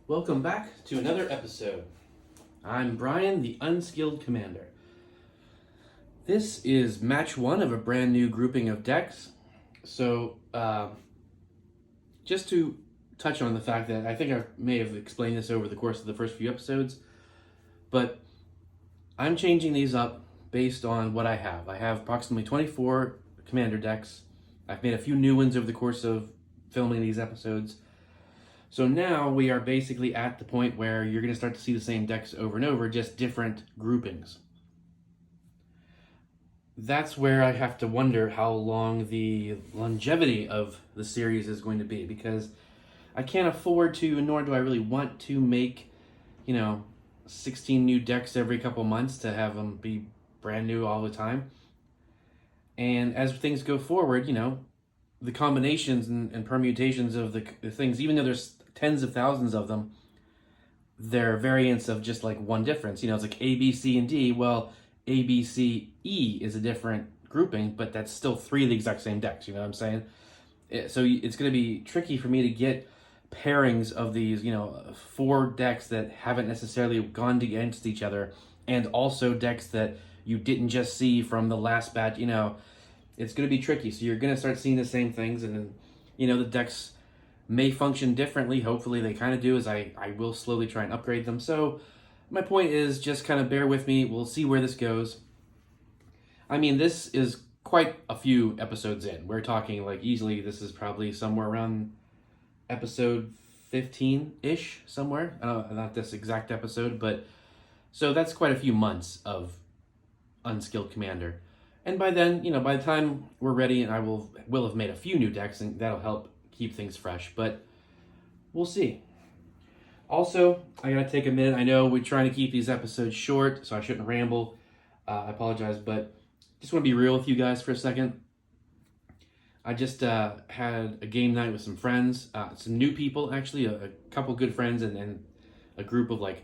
Welcome back to another episode. I'm Brian, the Unskilled Commander. This is match one of a brand new grouping of decks. So, just to touch on the fact that I think I may have explained this over the course of the first few episodes, but I'm changing these up based on what I have. I have approximately 24 Commander decks. I've made a few new ones over the course of filming these episodes. So now we are basically at the point where you're going to start to see the same decks over and over, just different groupings. That's where I have to wonder how long the longevity of the series is going to be, because I can't afford to, nor do I really want to make, 16 new decks every couple months to have them be brand new all the time. And as things go forward, the combinations and permutations of the things, even though there's tens of thousands of them, they're variants of just like one difference. It's like A, B, C, and D. Well, A, B, C, E is a different grouping, but that's still three of the exact same decks. You know what I'm saying? So it's going to be tricky for me to get pairings of these, four decks that haven't necessarily gone against each other, and also decks that you didn't just see from the last batch. It's going to be tricky. So you're going to start seeing the same things, and then, the decks may function differently. Hopefully they kind of do, as I will slowly try and upgrade them. So my point is, just kind of bear with me. We'll see where this goes. I mean, this is quite a few episodes in. We're talking like easily, this is probably somewhere around episode 15-ish, somewhere. Not this exact episode, but so that's quite a few months of Unskilled Commander. And by then, by the time we're ready, and I will have made a few new decks, and that'll help keep things fresh, but we'll see. Also, I gotta take a minute. I know we're trying to keep these episodes short, so I shouldn't ramble. I apologize, but just want to be real with you guys for a second. I just had a game night with some friends, some new people, actually, a couple good friends, and a group of like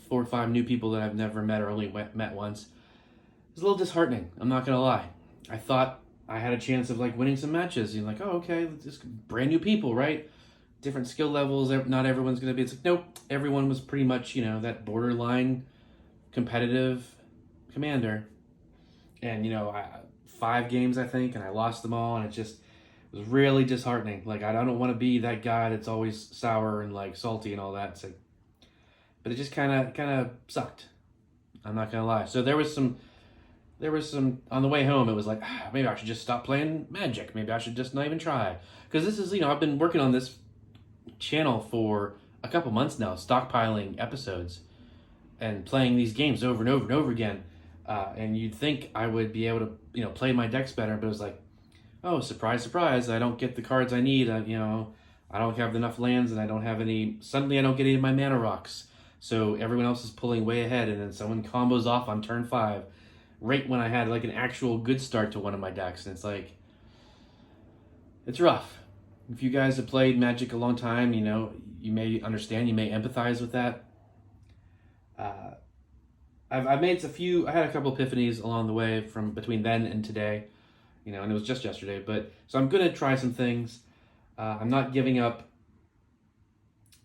4 or 5 new people that I've never met or only met once. It was a little disheartening, I'm not gonna lie. I thought I had a chance of like winning some matches. You're like, oh, okay, just brand new people, right? Different skill levels. Not everyone's gonna be. It's like, nope. Everyone was pretty much, that borderline competitive commander. And 5 games I think, and I lost them all, and it was really disheartening. Like I don't want to be that guy that's always sour and like salty and all that. It's like, but it just kind of sucked. I'm not gonna lie. So there was some on the way home. It was like, maybe I should just stop playing Magic. Maybe I should just not even try, because this is I've been working on this channel for a couple months now, stockpiling episodes and playing these games over and over and over again. And you'd think I would be able to play my decks better, but it was like, oh, surprise, surprise! I don't get the cards I need. I don't have enough lands, and I don't have any. Suddenly, I don't get any of my mana rocks. So everyone else is pulling way ahead, and then someone combos off on turn 5. Right when I had like an actual good start to one of my decks, and it's like, it's rough. If you guys have played Magic a long time, you may understand, you may empathize with that. I've made I had a couple epiphanies along the way from between then and today, and it was just yesterday, but so I'm gonna try some things. I'm not giving up,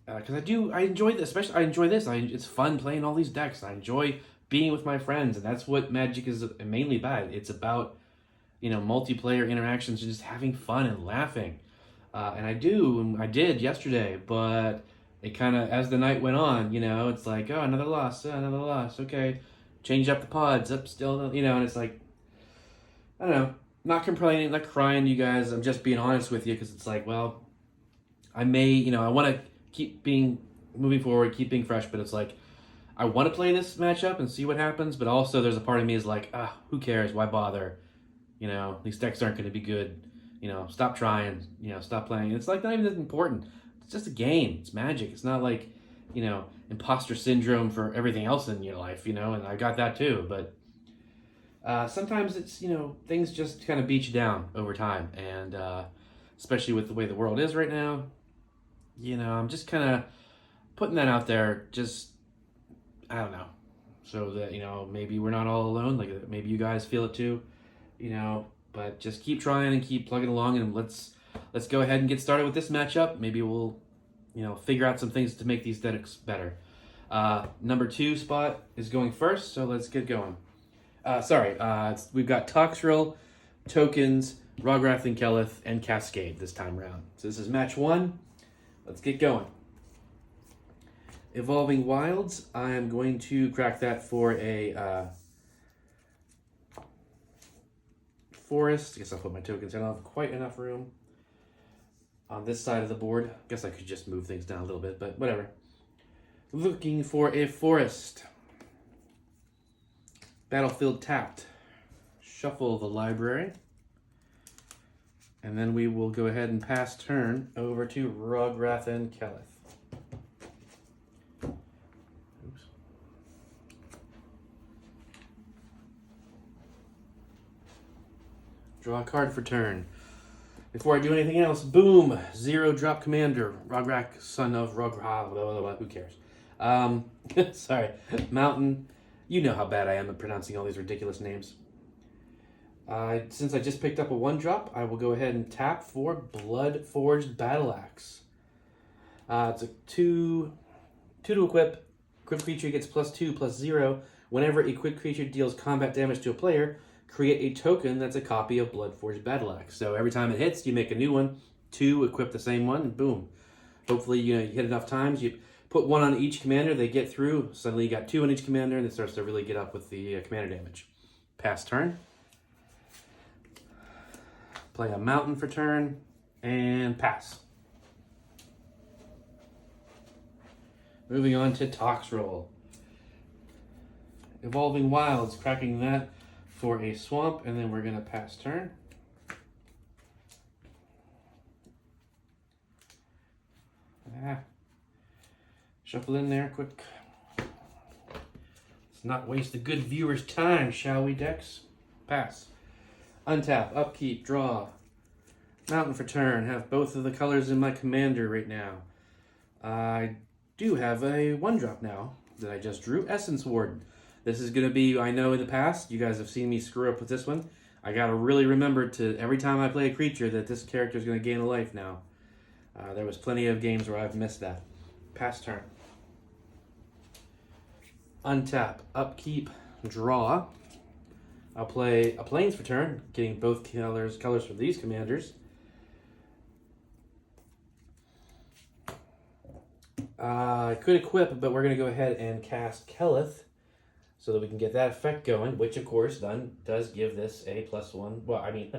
because I enjoy this, especially I enjoy this. It's fun playing all these decks. I enjoy being with my friends, and that's what Magic is mainly about. It's about multiplayer interactions and just having fun and laughing, and I did yesterday, but it kind of, as the night went on, it's like, oh, another loss, okay, change up the pods, up still, and it's like, I don't know, not complaining, not crying to you guys. I'm just being honest with you, because it's like, well, I may, I want to keep moving forward, keep being fresh, but it's like, I want to play this matchup and see what happens, but also there's a part of me is like, who cares? Why bother? These decks aren't going to be good. Stop trying. Stop playing. It's like not even that important. It's just a game. It's Magic. It's not like, imposter syndrome for everything else in your life, and I got that too. But sometimes it's, things just kind of beat you down over time. And especially with the way the world is right now, I'm just kind of putting that out there. Just, I don't know, so that maybe we're not all alone, like maybe you guys feel it too, but just keep trying and keep plugging along, and let's go ahead and get started with this matchup. Maybe we'll figure out some things to make these decks better. Number 2 spot is going first, so let's get going. We've got Tokrill, Tokens, Rograk and Kelith, and Cascade this time round. So this is match 1. Let's get going. Evolving Wilds, I am going to crack that for a forest. I guess I'll put my tokens. I don't have quite enough room on this side of the board. I guess I could just move things down a little bit, but whatever. Looking for a forest. Battlefield tapped. Shuffle the library. And then we will go ahead and pass turn over to Rograk and Kelith. Oops. Draw a card for turn. Before I do anything else, boom! 0-drop commander. Rograk, son of Rograk, blah, blah, blah, who cares? Sorry. Mountain. You know how bad I am at pronouncing all these ridiculous names. Since I just picked up a 1-drop, I will go ahead and tap for Blood-Forged Battle Axe. It's a 2 to equip. Equipped creature gets +2/+0. Whenever a equipped creature deals combat damage to a player, create a token that's a copy of Blood-Forged Battle Axe. So every time it hits, you make a new one. 2, equip the same one, and boom. Hopefully, you hit enough times. You put 1 on each commander, they get through. Suddenly you got 2 on each commander, and it starts to really get up with the commander damage. Pass turn. Play a mountain for turn, and pass. Moving on to Tokrill. Evolving Wilds, cracking that for a swamp, and then we're going to pass turn. Shuffle in there quick. Let's not waste the good viewer's time, shall we, Dex? Pass. Untap, upkeep, draw. Mountain for turn. Have both of the colors in my commander right now. I do have a 1-drop now that I just drew. Essence Warden. This is going to be, I know in the past, you guys have seen me screw up with this one. I got to really remember to, every time I play a creature, that this character is going to gain a life now. There was plenty of games where I've missed that. Pass turn. Untap, upkeep, draw. I'll play a Plains for turn, getting both colors for these commanders. I could equip, but we're going to go ahead and cast Kelith so that we can get that effect going, which of course then does give this a +1. Well, I mean,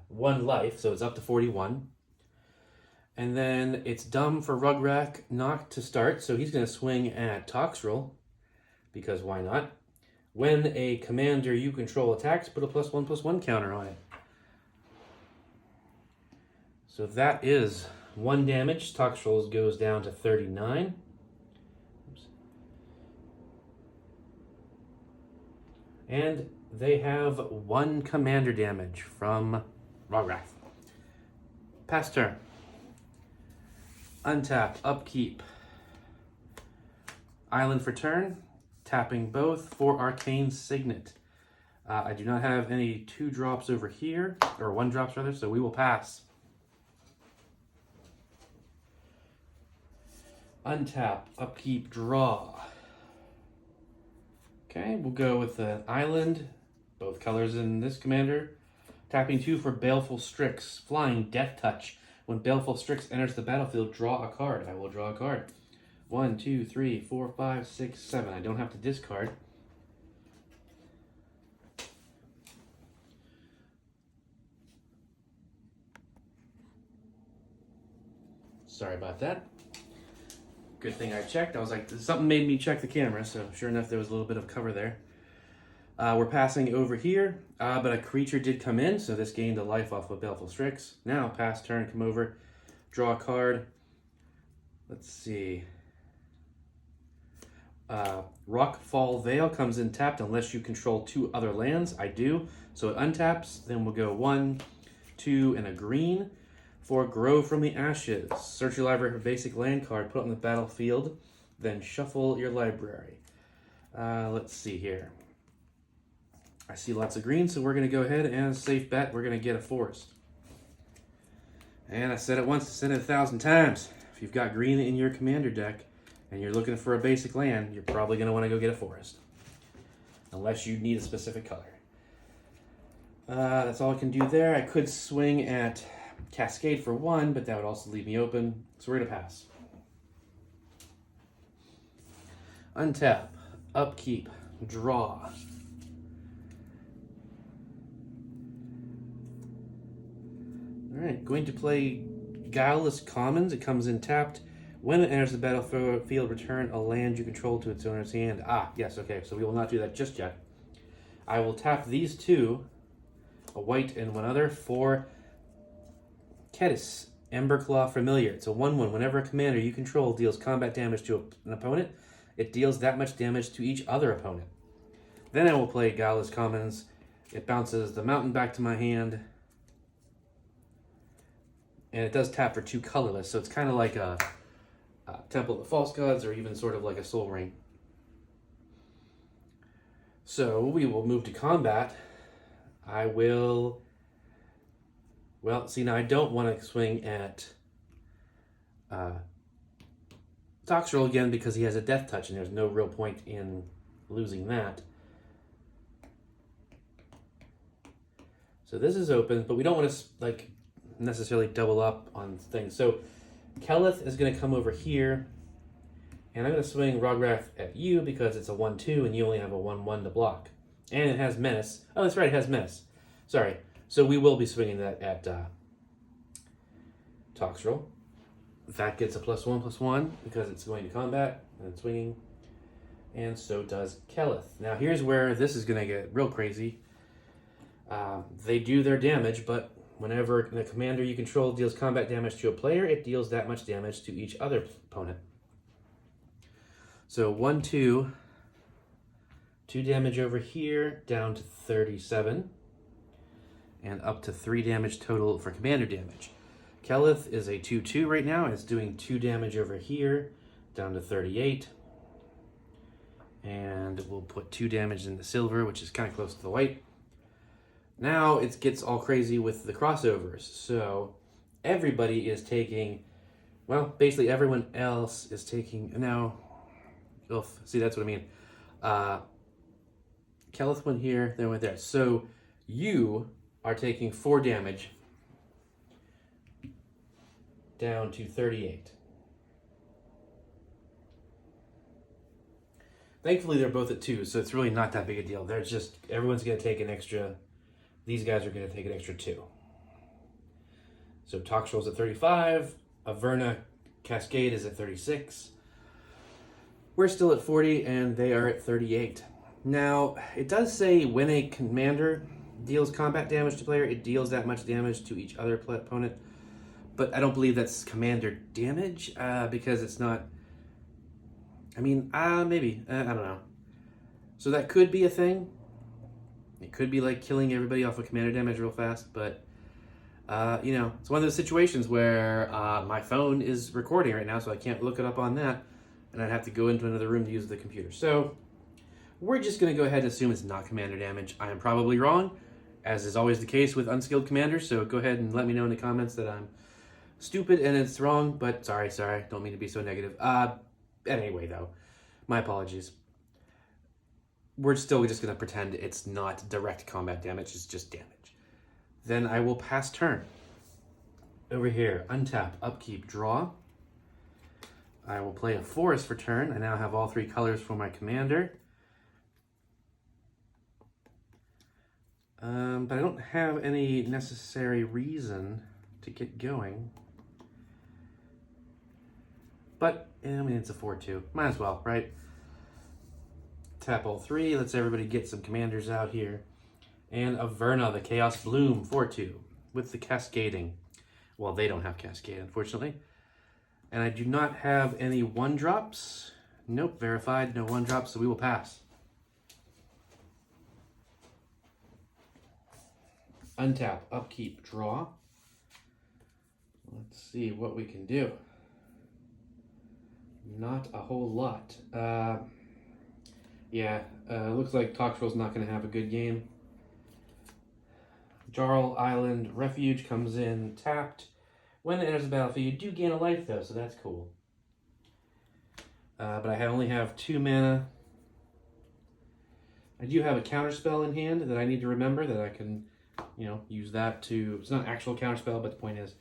1 life, so it's up to 41. And then it's dumb for Rograk not to start, so he's going to swing at Tokrill, because why not? When a commander you control attacks, put a +1/+1 counter on it. So that is 1 damage. Tokrill goes down to 39. Oops. And they have 1 commander damage from Rograk. Pass turn. Untap, upkeep. Island for turn. Tapping both for Arcane Signet. I do not have any 2-drops over here, or 1-drops rather, so we will pass. Untap, upkeep, draw. Okay, we'll go with an island, both colors in this commander. Tapping 2 for Baleful Strix, flying Death Touch. When Baleful Strix enters the battlefield, draw a card. I will draw a card. 1, 2, 3, 4, 5, 6, 7. I don't have to discard. Sorry about that. Good thing I checked. I was like, something made me check the camera, so sure enough, there was a little bit of cover there. We're passing over here, but a creature did come in, so this gained a life off of Baleful Strix. Now, pass turn, come over, draw a card. Let's see. Rockfall Vale comes in tapped unless you control 2 other lands. I do. So it untaps. Then we'll go 1, 2, and a green for Grow from the Ashes. Search your library for basic land card. Put it on the battlefield. Then shuffle your library. Let's see here. I see lots of green, so we're going to go ahead and safe bet. We're going to get a forest. And I said it once, I said it 1,000 times. if you've got green in your commander deck and you're looking for a basic land, you're probably going to want to go get a forest. Unless you need a specific color. That's all I can do there. I could swing at Cascade for 1, but that would also leave me open. So we're going to pass. Untap, upkeep, draw. Alright, going to play Guileless Commons. It comes in tapped. When it enters the battlefield, return a land you control to its owner's hand. Ah, yes, okay, so we will not do that just yet. I will tap these two, a white and one other, for Kedis, Emberclaw Familiar. It's a 1/1. Whenever a commander you control deals combat damage to an opponent, it deals that much damage to each other opponent. Then I will play Guileless Commons. It bounces the mountain back to my hand. And it does tap for 2 colorless, so it's kind of like a Temple of the False Gods, or even sort of like a Soul Ring. So we will move to combat. I will... Well, see, now I don't want to swing at Tokrill again because he has a death touch, and there's no real point in losing that. So this is open, but we don't want to necessarily double up on things. So Kelith is going to come over here, and I'm going to swing Rograk at you because it's a 1/2, and you only have a 1/1 to block. And it has Menace. Oh, that's right, it has Menace. Sorry. So we will be swinging that at Tokrill. That gets a +1/+1 because it's going to combat, and it's swinging. And so does Kelith. Now here's where this is going to get real crazy. They do their damage, but whenever the commander you control deals combat damage to a player, it deals that much damage to each other opponent. So 1/2, 2 damage over here, down to 37, and up to 3 damage total for commander damage. Kelith is a 2/2 right now, and it's doing 2 damage over here, down to 38. And we'll put 2 damage in the silver, which is kind of close to the white. Now it gets all crazy with the crossovers. So everybody is taking, well, basically everyone else is taking, now, see, that's what I mean. Kelith went here, then went there. So you are taking 4 damage down to 38. Thankfully, they're both at 2, so it's really not that big a deal. They're just, everyone's going to take an extra, these guys are going to take an extra 2. So Tokrill's at 35, Averna Cascade is at 36. We're still at 40, and they are at 38. Now, it does say when a commander deals combat damage to player, it deals that much damage to each other opponent. But I don't believe that's commander damage, because it's not... I mean, maybe. I don't know. So that could be a thing. It could be like killing everybody off of commander damage real fast, but, you know, it's one of those situations where my phone is recording right now, so I can't look it up on that, and I'd have to go into another room to use the computer. So we're just going to go ahead and assume it's not commander damage. I am probably wrong, as is always the case with Unskilled Commander, so go ahead and let me know in the comments that I'm stupid and it's wrong, but sorry, don't mean to be so negative. Anyway, though, my apologies. We're still just going to pretend it's not direct combat damage, it's just damage. Then I will pass turn. Over here, untap, upkeep, draw. I will play a forest for turn. I now have all 3 colors for my commander. But I don't have any necessary reason to get going. But, I mean, it's a 4/2. Might as well, right? Tap all 3. Let's everybody get some commanders out here. And Averna, the Chaos Bloom, 4/2. With the Cascading. Well, they don't have Cascade, unfortunately. And I do not have any 1-drops. Nope, verified, no 1-drops, so we will pass. Untap, upkeep, draw. Let's see what we can do. Not a whole lot. Looks like Tokrill's not going to have a good game. Jarl Island Refuge comes in tapped. When it enters the battlefield, you do gain a life though, so that's cool. But I only have 2 mana. I do have a counterspell in hand that I need to remember that I can, use that to... It's not an actual counterspell, but the point is,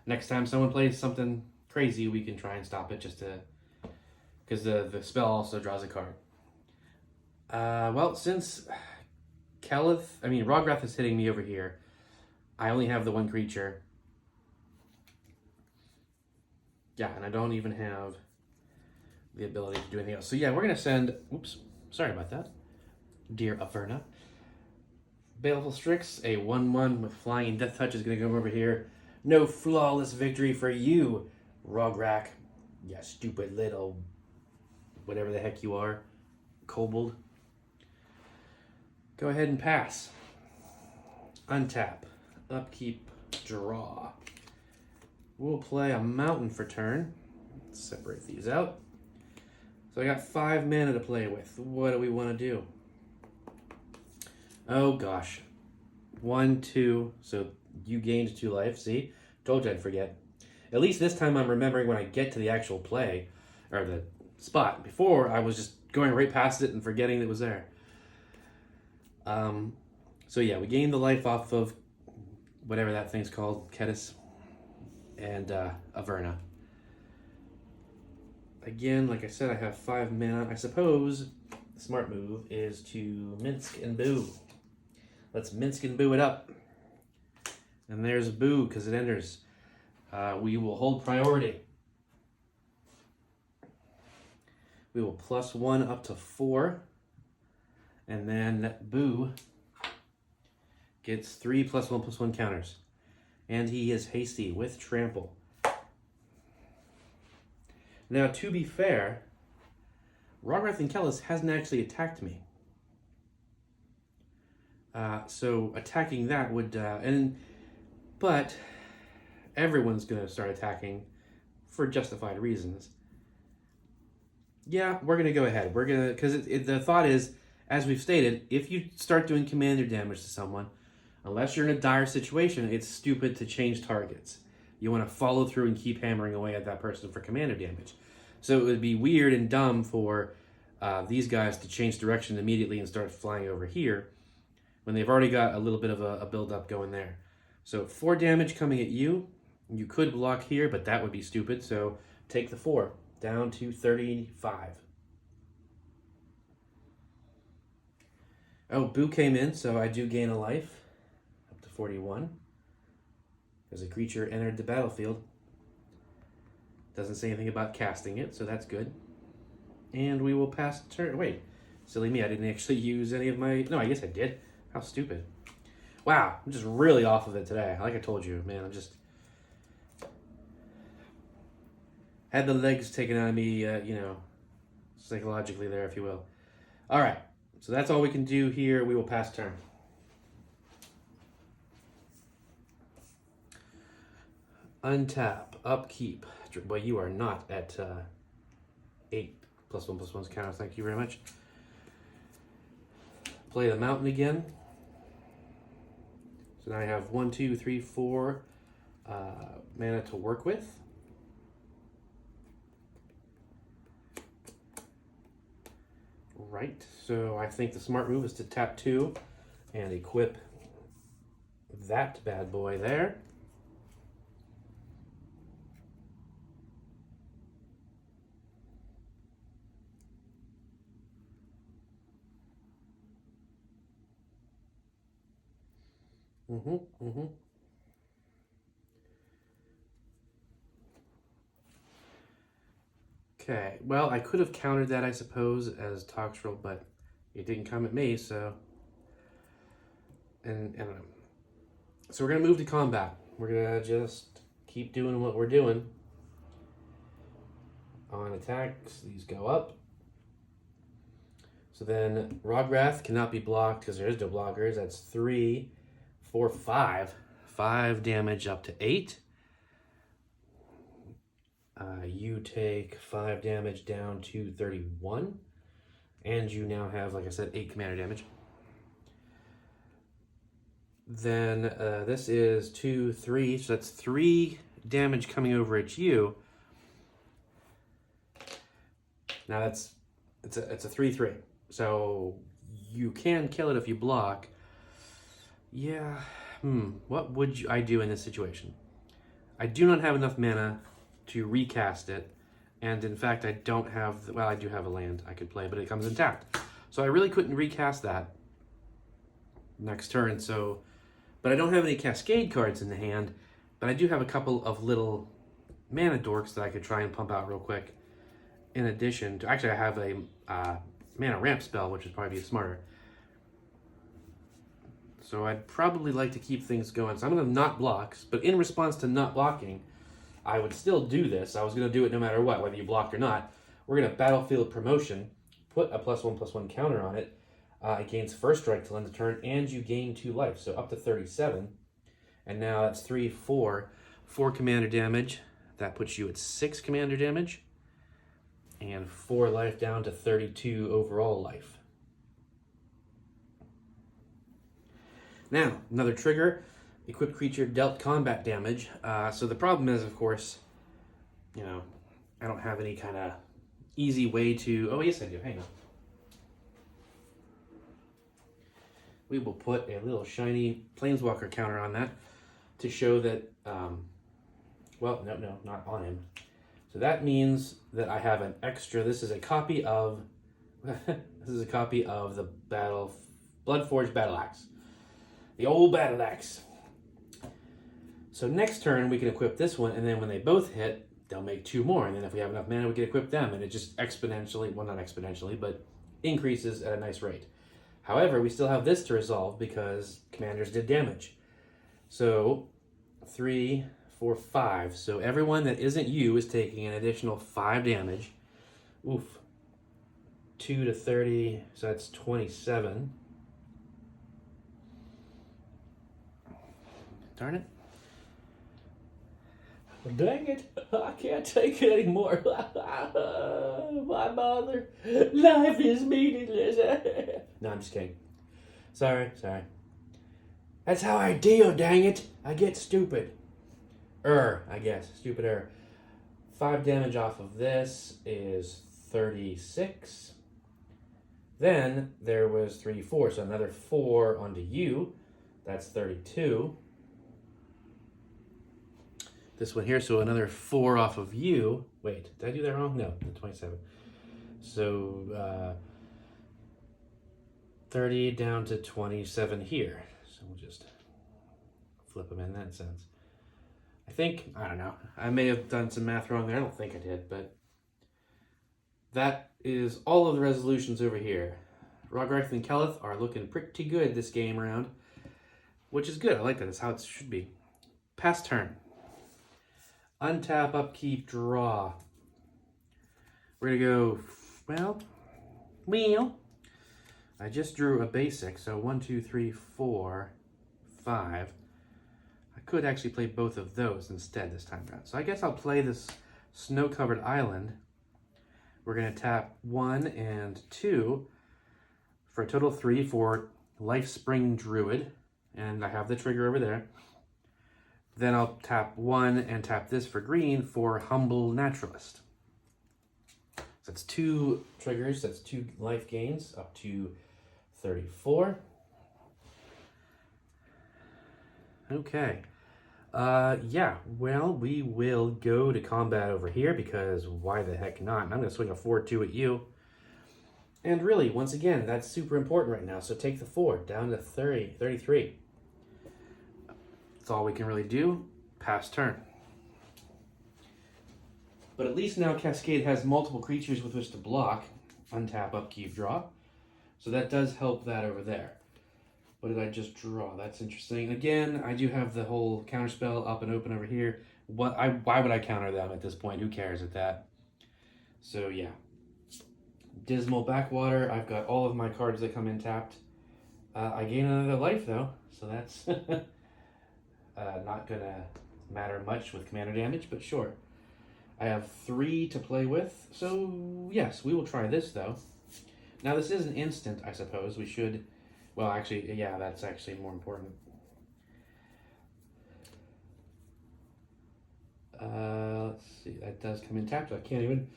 next time someone plays something crazy, we can try and stop it just to... Because the spell also draws a card. Well, since Rograk is hitting me over here, I only have the 1 creature. Yeah, and I don't even have the ability to do anything else. So yeah, we're going to send... Oops, sorry about that. Dear Averna. Baleful Strix, a 1/1 with Flying Death Touch is going to come over here. No flawless victory for you, Rograk. You stupid little... whatever the heck you are. Kobold. Go ahead and pass. Untap. Upkeep. Draw. We'll play a mountain for turn. Let's separate these out. So I got 5 mana to play with. What do we want to do? Oh gosh. 1, 2. So you gained 2 life. See? Told you I'd forget. At least this time I'm remembering when I get to the actual play. Or the spot. Before I was just going right past it and forgetting it was there. So yeah, we gained the life off of whatever that thing's called. Kedis. And Averna. Again, like I said, I have 5 mana. I suppose the smart move is to Minsk and Boo. Let's Minsk and Boo it up. And there's Boo, because it enters. We will hold priority. We will +1 up to 4. And then Boo gets 3 +1/+1 counters. And he is hasty with trample. Now, to be fair, Rograk and Kellis hasn't actually attacked me. So attacking that would... but everyone's going to start attacking for justified reasons. Yeah, we're going to go ahead. We're going to... Because the thought is, as we've stated, if you start doing commander damage to someone, unless you're in a dire situation, it's stupid to change targets. You want to follow through and keep hammering away at that person for commander damage. So it would be weird and dumb for these guys to change direction immediately and start flying over here when they've already got a little bit of a build-up going there. So 4 damage coming at you. You could block here, but that would be stupid. So take the 4 down to 35. Oh, Boo came in, so I do gain a life. 41. As a creature entered the battlefield. Doesn't say anything about casting it, so that's good. And we will pass the turn. Wait, silly me, I didn't actually use any of my... No, I guess I did. How stupid. Wow, I'm just really off of it today. Like I told you, man, I'm just... Had the legs taken out of me, psychologically there, if you will. All right, so that's all we can do here. We will pass turn. Untap, upkeep. Well, you are not at 8 +1/+1 counters. Thank you very much. Play the mountain again. So now I have 1, 2, 3, 4 mana to work with. Right. So I think the smart move is to tap 2 and equip that bad boy there. Okay, well, I could have countered that, I suppose, as Tokrill, but it didn't come at me, so... And so we're going to move to combat. We're going to just keep doing what we're doing. On attacks, these go up. So then Rograk cannot be blocked because there is no blockers. That's 3, 4, 5. 5 damage up to 8. You take 5 damage down to 31. And you now have, like I said, 8 commander damage. Then this is 2, 3. So that's 3 damage coming over at you. Now it's a 3/3. So you can kill it if you block. Yeah. What would I do in this situation? I do not have enough mana to recast it. And in fact, I don't have, well, I do have a land I could play, but it comes in tapped. So I really couldn't recast that next turn. So, but I don't have any Cascade cards in the hand, but I do have a couple of little mana dorks that I could try and pump out real quick. In addition to, actually I have a mana ramp spell, which would probably be smarter. So I'd probably like to keep things going. So I'm going to not blocks, but in response to not blocking, I would still do this. I was going to do it no matter what, whether you blocked or not. We're going to Battlefield Promotion, put a +1/+1 counter on it. It gains first strike till end of turn, and you gain 2 life, so up to 37. And now that's 3, 4 commander damage. That puts you at 6 commander damage, and 4 life down to 32 overall life. Now, another trigger. Equipped creature dealt combat damage. So the problem is, of course, you know, I don't have any kind of easy way to... Oh, yes, I do. Hang on. We will put a little shiny Planeswalker counter on that to show that... well, no, not on him. So that means that I have an extra... This is a copy of... this is a copy of the Bloodforged Battle Axe. The old Battle Axe. So next turn, we can equip this one, and then when they both hit, they'll make 2 more. And then if we have enough mana, we can equip them. And it just exponentially, well, not exponentially, but increases at a nice rate. However, we still have this to resolve because commanders did damage. So 3, 4, 5. So everyone that isn't you is taking an additional 5 damage. Oof. 2 to 30, so that's 27. Darn it. Dang it, I can't take it anymore. My mother, life is meaningless. No, I'm just kidding. Sorry. That's how I deal, dang it. I get stupid. I guess. Stupid. 5 damage off of this is 36. Then there was 3, 4, so another 4 onto you. That's 32. This one here, so another 4 off of you. Wait, did I do that wrong? No, 27. So 30 down to 27 here. So we'll just flip them in that sense. I don't know. I may have done some math wrong there. I don't think I did, but that is all of the resolutions over here. Rograk and Keleth are looking pretty good this game round, which is good. I like that. That's how it should be. Pass turn. Untap, upkeep, draw. We're going to go, well, I just drew a basic, so 1, 2, 3, 4, 5. I could actually play both of those instead this time around. So I guess I'll play this snow-covered island. We're going to tap 1 and 2 for a total of 3 for Lifespring Druid, and I have the trigger over there. Then I'll tap 1 and tap this for green for Humble Naturalist. So that's 2 triggers, that's 2 life gains, up to 34. Okay. Yeah, well, we will go to combat over here because why the heck not? And I'm going to swing a 4-2 at you. And really, once again, that's super important right now. So take the 4 down to 33. That's all we can really do. Pass turn. But at least now Cascade has multiple creatures with which to block. Untap, upkeep, draw. So that does help that over there. What did I just draw? That's interesting. Again, I do have the whole counterspell up and open over here. Why would I counter them at this point? Who cares at that? So yeah. Dismal Backwater. I've got all of my cards that come in tapped. I gain another life though, so that's not gonna matter much with commander damage, but sure. I have 3 to play with, so yes, we will try this though. Now this is an instant, I suppose. We should, well actually, yeah, that's actually more important. Let's see, that does come in tapped. I can't even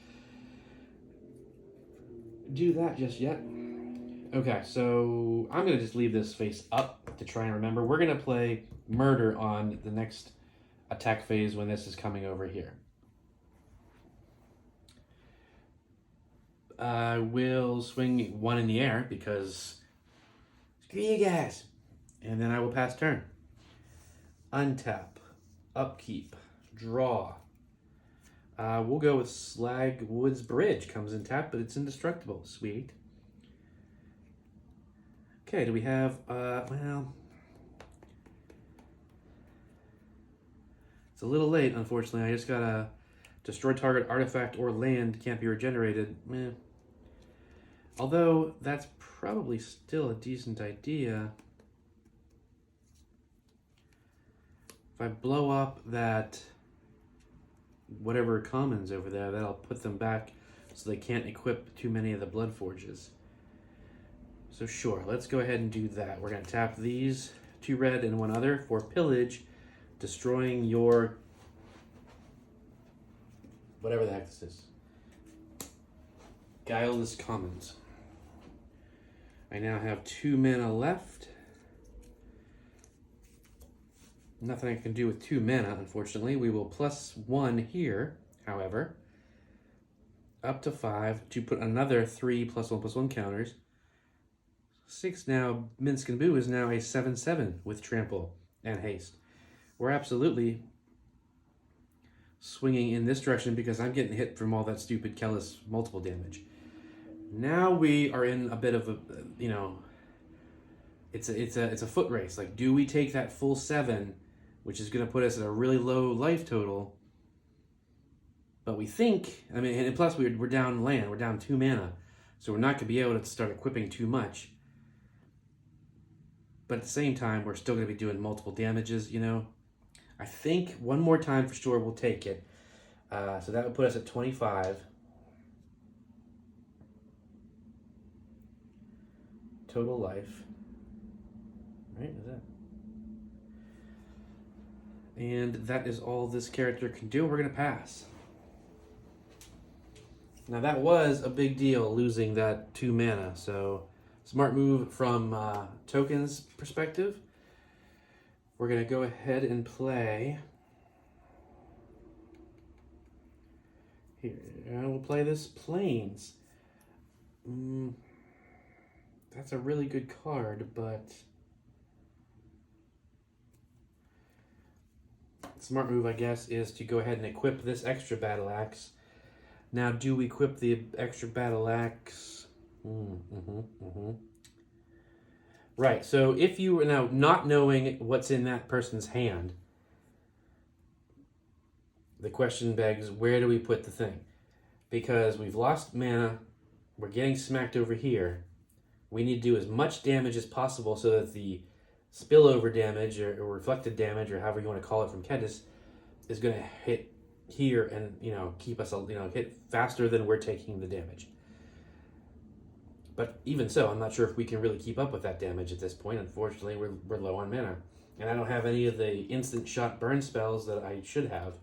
do that just yet. Okay, so I'm going to just leave this face up to try and remember. We're going to play Murder on the next attack phase when this is coming over here. I will swing one in the air because screw you guys. And then I will pass turn. Untap, upkeep, draw. We'll go with Slagwood's Bridge. Comes in tap, but it's indestructible. Sweet. Okay, do we have, well, it's a little late, unfortunately. I just got a destroy target artifact or land can't be regenerated. Meh. Although, that's probably still a decent idea. If I blow up that whatever commons over there, that'll put them back so they can't equip too many of the Blood Forges. So sure, let's go ahead and do that. We're going to tap these, 2 red and 1 other, for pillage, destroying your whatever the heck this is. Guileless Commons. I now have 2 mana left. Nothing I can do with 2 mana, unfortunately. We will +1 here, however, up to 5 to put another 3 +1/+1 counters. 6 now, Minsk and Boo is now a 7/7 with trample and haste. We're absolutely swinging in this direction because I'm getting hit from all that stupid Kellis multiple damage. Now we are in a bit of a, you know, it's a foot race. Like, do we take that full 7, which is going to put us at a really low life total? But we think, I mean, and plus we're down land, we're down 2 mana, so we're not going to be able to start equipping too much. But at the same time, we're still going to be doing multiple damages, you know. I think one more time for sure we'll take it. So that would put us at 25. Total life. Right, is that? And that is all this character can do. We're going to pass. Now that was a big deal, losing that 2 mana, so smart move from Token's perspective. We're going to go ahead and play. Here, we'll play this Plains. That's a really good card, but smart move, I guess, is to go ahead and equip this extra battle axe. Now, do we equip the extra battle axe? Right, so if you are now not knowing what's in that person's hand, the question begs, where do we put the thing? Because we've lost mana, we're getting smacked over here. We need to do as much damage as possible so that the spillover damage or reflected damage, or however you want to call it, from Kedis is going to hit here and, you know, keep us, you know, hit faster than we're taking the damage. But even so, I'm not sure if we can really keep up with that damage at this point. Unfortunately, we're low on mana. And I don't have any of the instant shot burn spells that I should have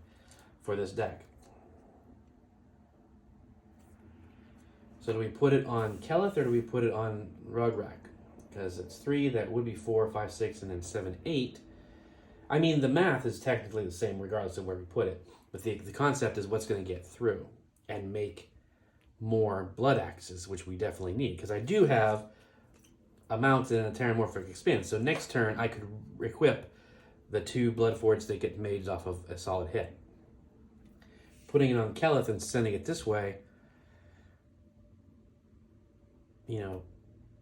for this deck. So do we put it on Kelith or do we put it on Rograk? Because it's 3, that would be 4, 5, 6, and then 7, 8. I mean, the math is technically the same regardless of where we put it. But the concept is what's going to get through and make more blood axes, which we definitely need. Because I do have a mountain and a Terramorphic Expanse. So next turn, I could equip the 2 blood forts that get made off of a solid hit. Putting it on Kelith and sending it this way, you know,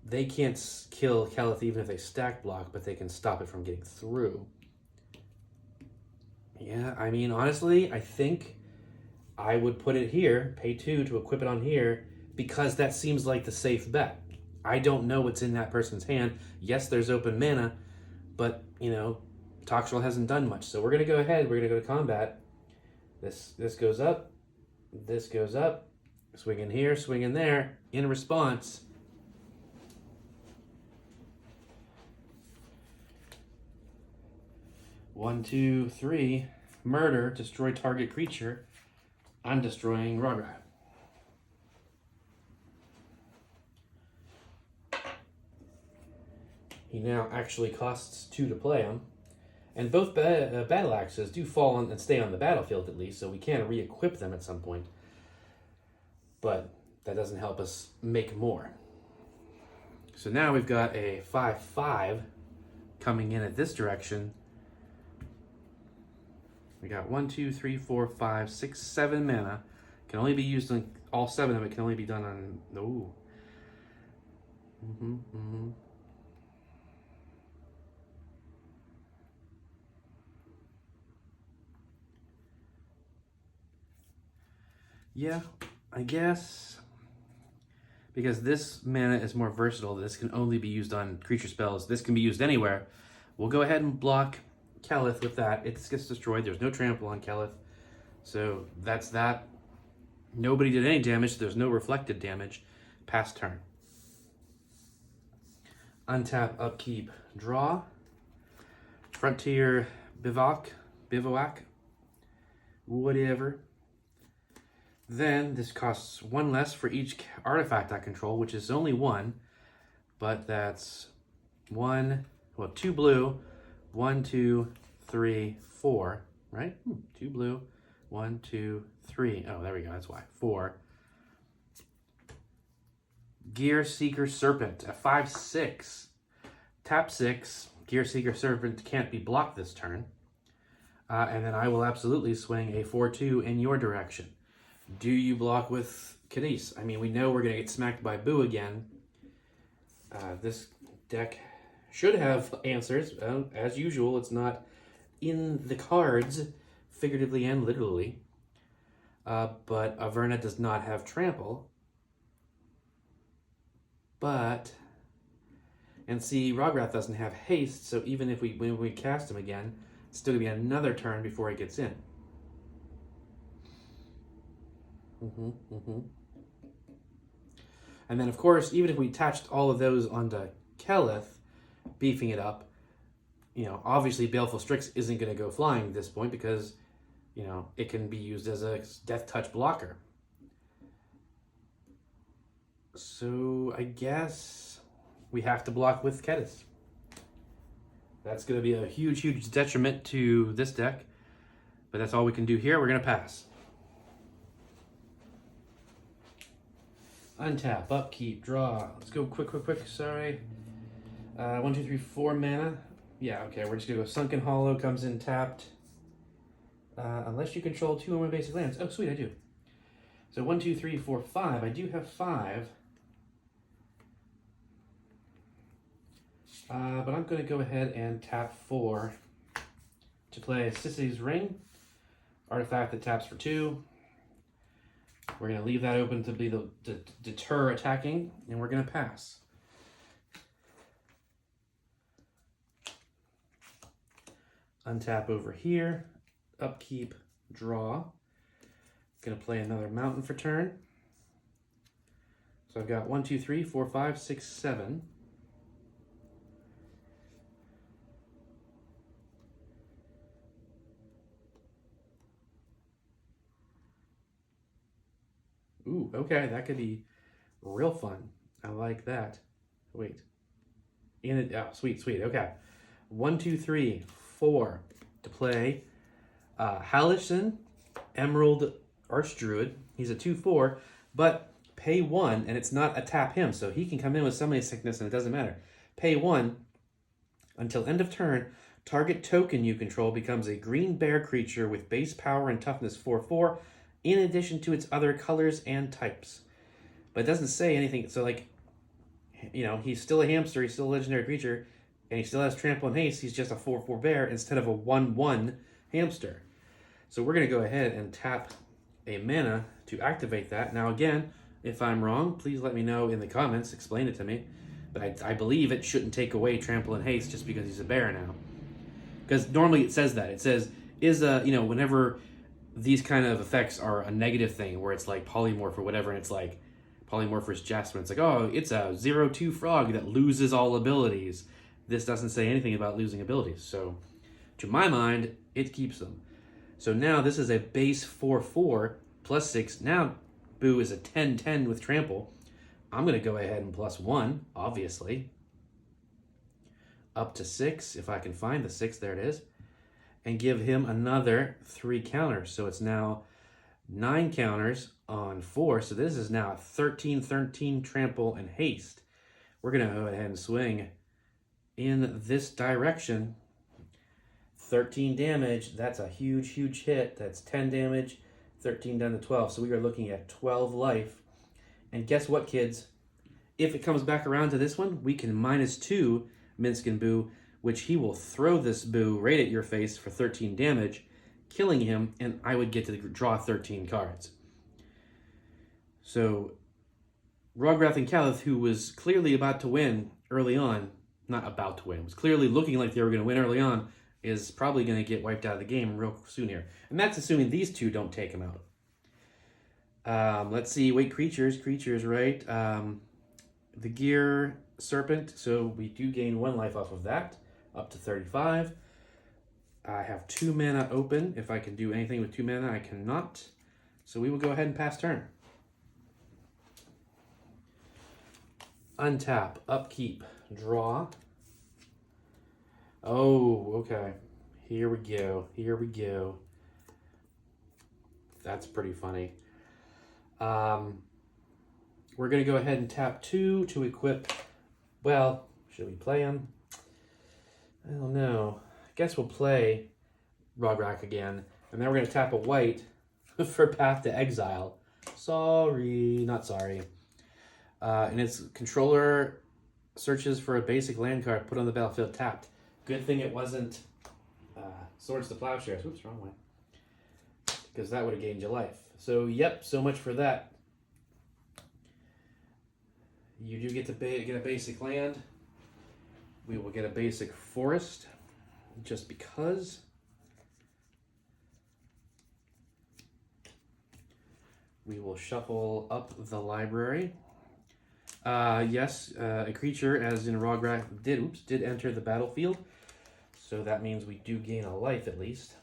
they can't kill Kelith even if they stack block, but they can stop it from getting through. Yeah, I mean, honestly, I think I would put it here, pay 2 to equip it on here, because that seems like the safe bet. I don't know what's in that person's hand. Yes, there's open mana, but, you know, Tokrill hasn't done much. So we're going to go ahead, we're going to go to combat. This goes up, this goes up, swing in here, swing in there. In response, one, two, three. murder, destroy target creature, I'm destroying Rograk. He now actually costs 2 to play him. And both battle axes do fall on and stay on the battlefield at least, so we can re-equip them at some point. But that doesn't help us make more. So now we've got a 5/5 coming in at this direction. We got 1, 2, 3, 4, 5, 6, 7 mana. Can only be used on all 7 of it. Can only be done on. Ooh. Yeah, I guess. Because this mana is more versatile, this can only be used on creature spells. This can be used anywhere. We'll go ahead and block Kelith with that. It gets destroyed. There's no trample on Kelith. So that's that. Nobody did any damage. There's no reflected damage. Pass turn. Untap, upkeep, draw. Frontier, bivouac, whatever. Then this costs 1 less for each artifact I control, which is only 1, but that's 2 blue, 1, 2, 3, 4, right? 2 blue, 1, 2, 3. Oh, there we go. That's why. 4. Gearseeker Serpent at 5/6. Tap 6. Gearseeker Serpent can't be blocked this turn. And then I will absolutely swing a 4/2 in your direction. Do you block with Cadiz? I mean, we know we're going to get smacked by Boo again. This deck should have answers. As usual, it's not in the cards, figuratively and literally. But Averna does not have trample. And see, Rograk doesn't have haste, so even if when we cast him again, it's still going to be another turn before he gets in. And then, of course, even if we attached all of those onto Kelith, beefing it up, obviously Baleful Strix isn't going to go flying at this point because, it can be used as a death touch blocker. So I guess we have to block with Cadiz. That's going to be a huge, huge detriment to this deck, but that's all we can do here. We're going to pass. Untap, upkeep, draw. Let's go quick. Sorry. 1, 2, 3, 4 mana. Yeah, okay. We're just going to go Sunken Hollow, comes in tapped. Unless you control 2 or more basic lands. Oh, sweet, I do. So 1, 2, 3, 4, 5. I do have 5. But I'm going to go ahead and tap 4 to play Sissy's Ring. Artifact that taps for 2. We're going to leave that open to be the deter attacking, and we're going to pass. Untap over here, upkeep, draw. Going to play another mountain for turn. So I've got 1, 2, 3, 4, 5, 6, 7. Ooh, okay, that could be real fun. I like that. Wait. Sweet, okay. 1, 2, 3, 4 to play Hallison, Emerald Archdruid. He's a 2/4, but pay 1, and it's not a tap him, so he can come in with Summoning Sickness, and it doesn't matter. Pay 1 until end of turn. Target token you control becomes a green bear creature with base power and toughness 4/4. In addition to its other colors and types. But it doesn't say anything. So, he's still a hamster, he's still a legendary creature, and he still has trample and haste. He's just a 4/4 bear instead of a 1/1 hamster. So we're going to go ahead and tap a mana to activate that. Now, again, if I'm wrong, please let me know in the comments. Explain it to me. But I believe it shouldn't take away trample and haste just because he's a bear now. Because normally it says that. It says, whenever these kind of effects are a negative thing where it's like polymorph or whatever, and it's like polymorphous Jasmine. It's like, oh, it's a 0/2 frog that loses all abilities. This doesn't say anything about losing abilities. So to my mind, it keeps them. So now this is a base 4/4 plus 6. Now Boo is a 10/10 with trample. I'm going to go ahead and plus 1, obviously. Up to 6, if I can find the 6, there it is. And give him another 3 counters. So it's now 9 counters on 4. So this is now a 13/13 trample and haste. We're going to go ahead and swing in this direction. 13 damage. That's a huge, huge hit. That's 10 damage. 13 down to 12. So we are looking at 12 life. And guess what, kids? If it comes back around to this one, we can -2 Minskin Boo, which he will throw this Boo right at your face for 13 damage, killing him, and I would get to draw 13 cards. So Rograk and Calith, who was clearly about to win early on, not about to win, was clearly looking like they were going to win early on, is probably going to get wiped out of the game real soon here. And that's assuming these two don't take him out. Let's see, wait, creatures, right? The Gear Serpent, so we do gain 1 life off of that, up to 35. I have 2 mana open. If I can do anything with 2 mana, I cannot. So we will go ahead and pass turn. Untap, upkeep, draw. Oh, okay. Here we go. That's pretty funny. We're going to go ahead and tap 2 to equip. Well, should we play him? I don't know. I guess we'll play Rograk again. And then we're going to tap a white for Path to Exile. Sorry, not sorry. And its controller searches for a basic land card put on the battlefield tapped. Good thing it wasn't Swords to Plowshares. Oops, wrong way. Because that would have gained you life. So, yep, so much for that. You do get to get a basic land. We will get a basic forest, just because. We will shuffle up the library. Yes, a creature, as in Rograk, did enter the battlefield. So that means we do gain a life at least.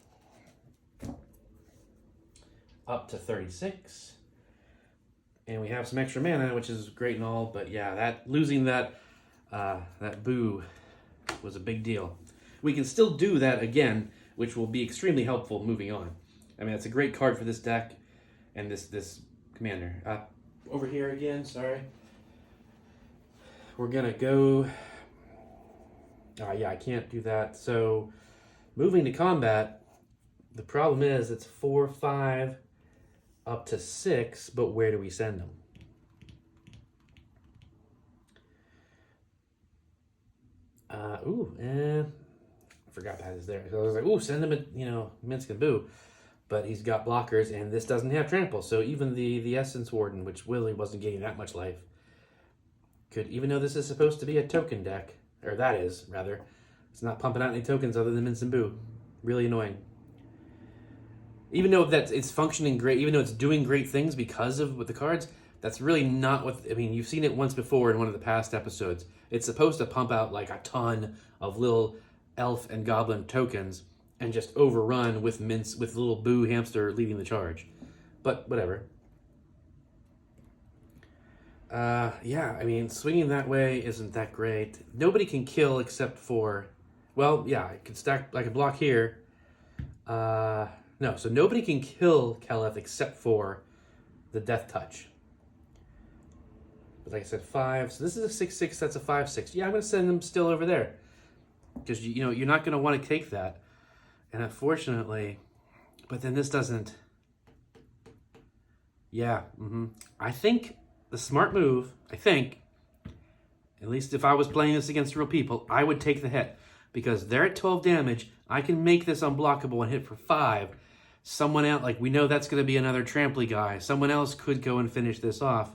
Up to 36. And we have some extra mana, which is great and all, but yeah, losing that Boo was a big deal. We can still do that again, which will be extremely helpful moving on. I mean, it's a great card for this deck and this commander. Over here again, sorry. We're gonna go. Yeah, I can't do that. So, moving to combat, the problem is it's 4, 5, up to 6, but where do we send them? I forgot Pat is there. So I was like, send him a, Minskin Boo. But he's got blockers, and this doesn't have trample. So even the Essence Warden, which really wasn't getting that much life, could, even though this is supposed to be a token deck, or that is, rather, it's not pumping out any tokens other than Minskin Boo. Really annoying. Even though it's functioning great, even though it's doing great things because of with the cards, that's really not what, I mean, you've seen it once before in one of the past episodes. It's supposed to pump out like a ton of little elf and goblin tokens and just overrun with little Boo hamster leading the charge. But whatever. Yeah, I mean, swinging that way isn't that great. Nobody can kill except for, well, yeah, I can block here. No, so nobody can kill Calith except for the Death Touch. But like I said, 5. So this is a 6/6. That's a 5/6. Yeah, I'm going to send them still over there because you're not going to want to take that. And unfortunately, but then this doesn't. Yeah. I think the smart move. At least if I was playing this against real people, I would take the hit because they're at 12 damage. I can make this unblockable and hit for 5. Someone else, like we know that's going to be another tramply guy. Someone else could go and finish this off,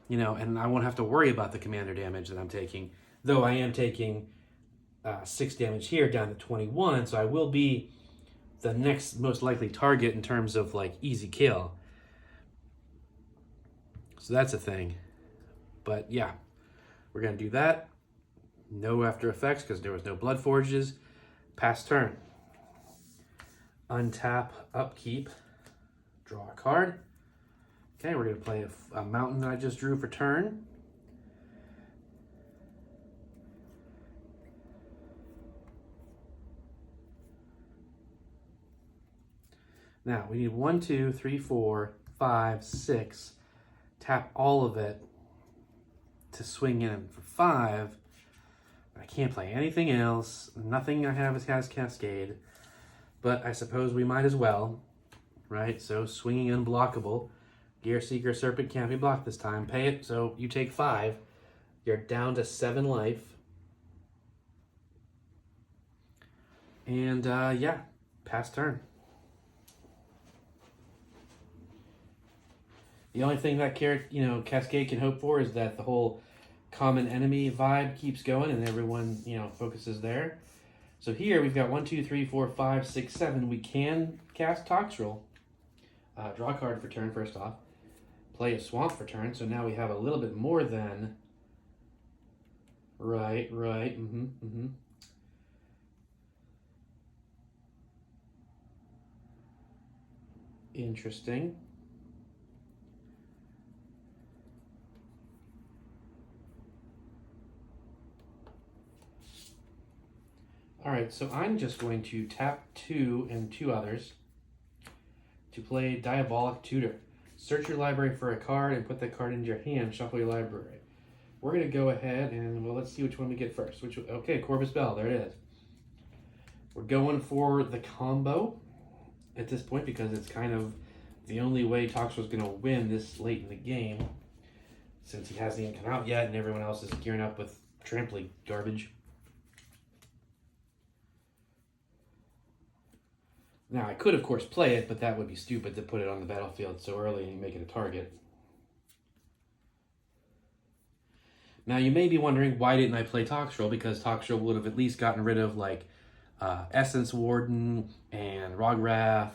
and I won't have to worry about the commander damage that I'm taking. Though I am taking 6 damage here down to 21, so I will be the next most likely target in terms of like easy kill. So that's a thing. But yeah, we're going to do that. No after effects because there was no blood forges. Pass turn. untap, upkeep, draw a card. Okay, we're going to play a mountain that I just drew for turn. Now, we need 1, 2, 3, 4, 5, 6. Tap all of it to swing in for 5. I can't play anything else. Nothing I have has Cascade. But I suppose we might as well, right? So, swinging unblockable. Gearseeker Serpent can't be blocked this time. Pay it, so you take 5. You're down to 7 life. And, yeah, pass turn. The only thing that Cascade can hope for is that the whole common enemy vibe keeps going and everyone, focuses there. So here we've got 1, 2, 3, 4, 5, 6, 7. We can cast Tokrill. Draw a card for turn first off. Play a swamp for turn, so now we have a little bit more than... Right. Interesting. Alright, so I'm just going to tap 2 and 2 others to play Diabolic Tutor. Search your library for a card and put that card into your hand. Shuffle your library. We're going to go ahead and, well, let's see which one we get first. Okay, Corvus Bell, there it is. We're going for the combo at this point because it's kind of the only way Tokrill is going to win this late in the game since he hasn't even come out yet and everyone else is gearing up with trampling garbage. Now, I could, of course, play it, but that would be stupid to put it on the battlefield so early and make it a target. Now, you may be wondering, why didn't I play Tokrill? Because Tokrill would have at least gotten rid of, like, Essence Warden and Rograk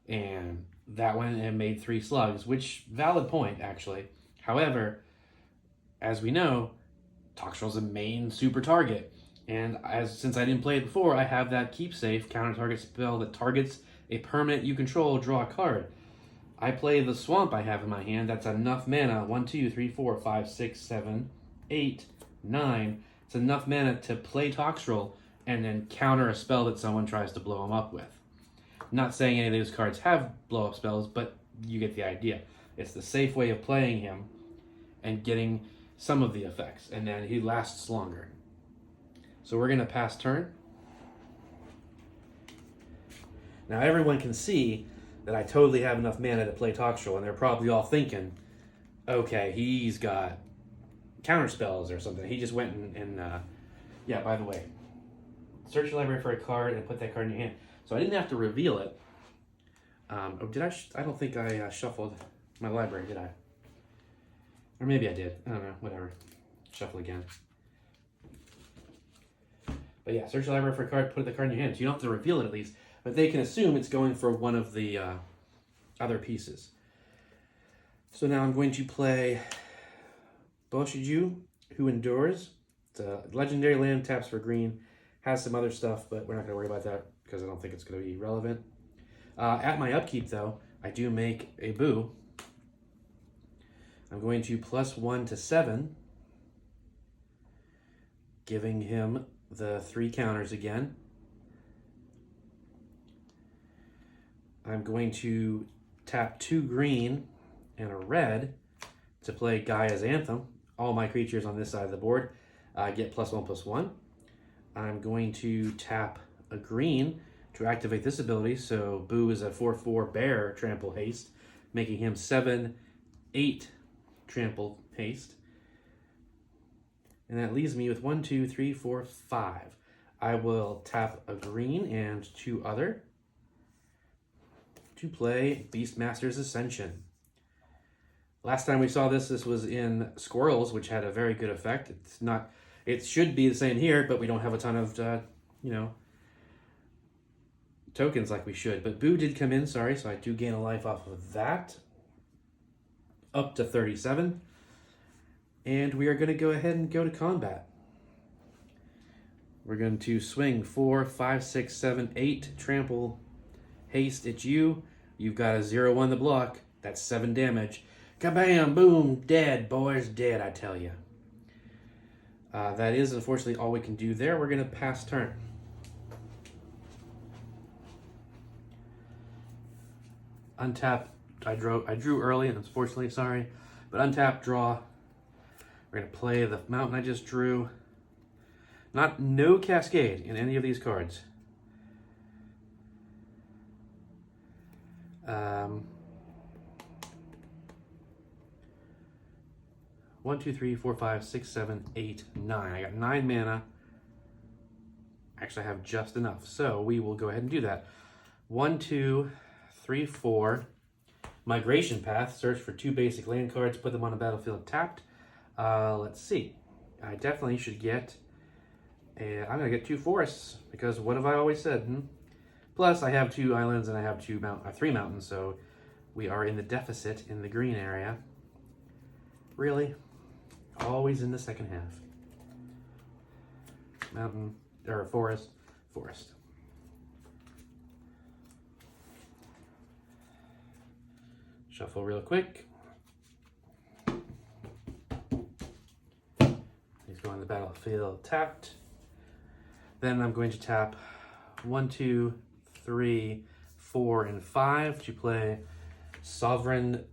and that one and made 3 slugs, which, valid point, actually. However, as we know, Tokrill's a main super target. And since I didn't play it before, I have that keep safe counter target spell that targets a permanent you control, draw a card. I play the swamp I have in my hand. That's enough mana. 1, 2, 3, 4, 5, 6, 7, 8, 9. It's enough mana to play Tokrill and then counter a spell that someone tries to blow him up with. I'm not saying any of those cards have blow up spells, but you get the idea. It's the safe way of playing him and getting some of the effects, and then he lasts longer. So we're going to pass turn. Now everyone can see that I totally have enough mana to play Tokrill, and they're probably all thinking, okay, he's got counter spells or something. He just went and yeah, by the way, search your library for a card and put that card in your hand. So I didn't have to reveal it. Did I? I don't think I shuffled my library, did I? Or maybe I did. I don't know, whatever. Shuffle again. But yeah, search the library for a card, put the card in your hand. So you don't have to reveal it at least, but they can assume it's going for one of the other pieces. So now I'm going to play Boshiju, Who Endures. It's a legendary land, taps for green, has some other stuff, but we're not going to worry about that because I don't think it's going to be relevant. At my upkeep, though, I do make a Boo. I'm going to +1 to 7, giving him the 3 counters again. I'm going to tap 2 green and a red to play Gaia's Anthem. All my creatures on this side of the board get +1/+1. I'm going to tap a green to activate this ability. So Boo is a 4/4 bear trample haste, making him 7/8 trample haste. And that leaves me with 1, 2, 3, 4, 5. I will tap a green and 2 other to play Beastmaster's Ascension. Last time we saw this was in Squirrels, which had a very good effect. It should be the same here, but we don't have a ton of, tokens like we should. But Boo did come in, sorry, so I do gain a life off of that. Up to 37. And we are going to go ahead and go to combat. We're going to swing 4, 5, 6, 7, 8 trample Haste, it's you. You've got a 0-1 the block. That's 7 damage. Kabam, boom, dead, boys, dead, I tell you. That is unfortunately all we can do there. We're going to pass turn. Untap, I drew early, unfortunately, sorry. But untap, draw. We're going to play the mountain I just drew. No Cascade in any of these cards. 1, 2, 3, 4, 5, 6, 7, 8, 9. I got 9 mana. Actually, I have just enough. So we will go ahead and do that. 1, 2, 3, 4. Migration Path. Search for 2 basic land cards. Put them on a battlefield tapped. Let's see. I definitely should get... I'm going to get 2 forests. Because what have I always said? Plus, I have 2 islands and I have 3 mountains. So we are in the deficit in the green area. Really? Always in the second half. Mountain, or forest. Shuffle real quick. He's going to the battlefield tapped. Then I'm going to tap 1, 2, 3, 4, and 5 to play Sovereign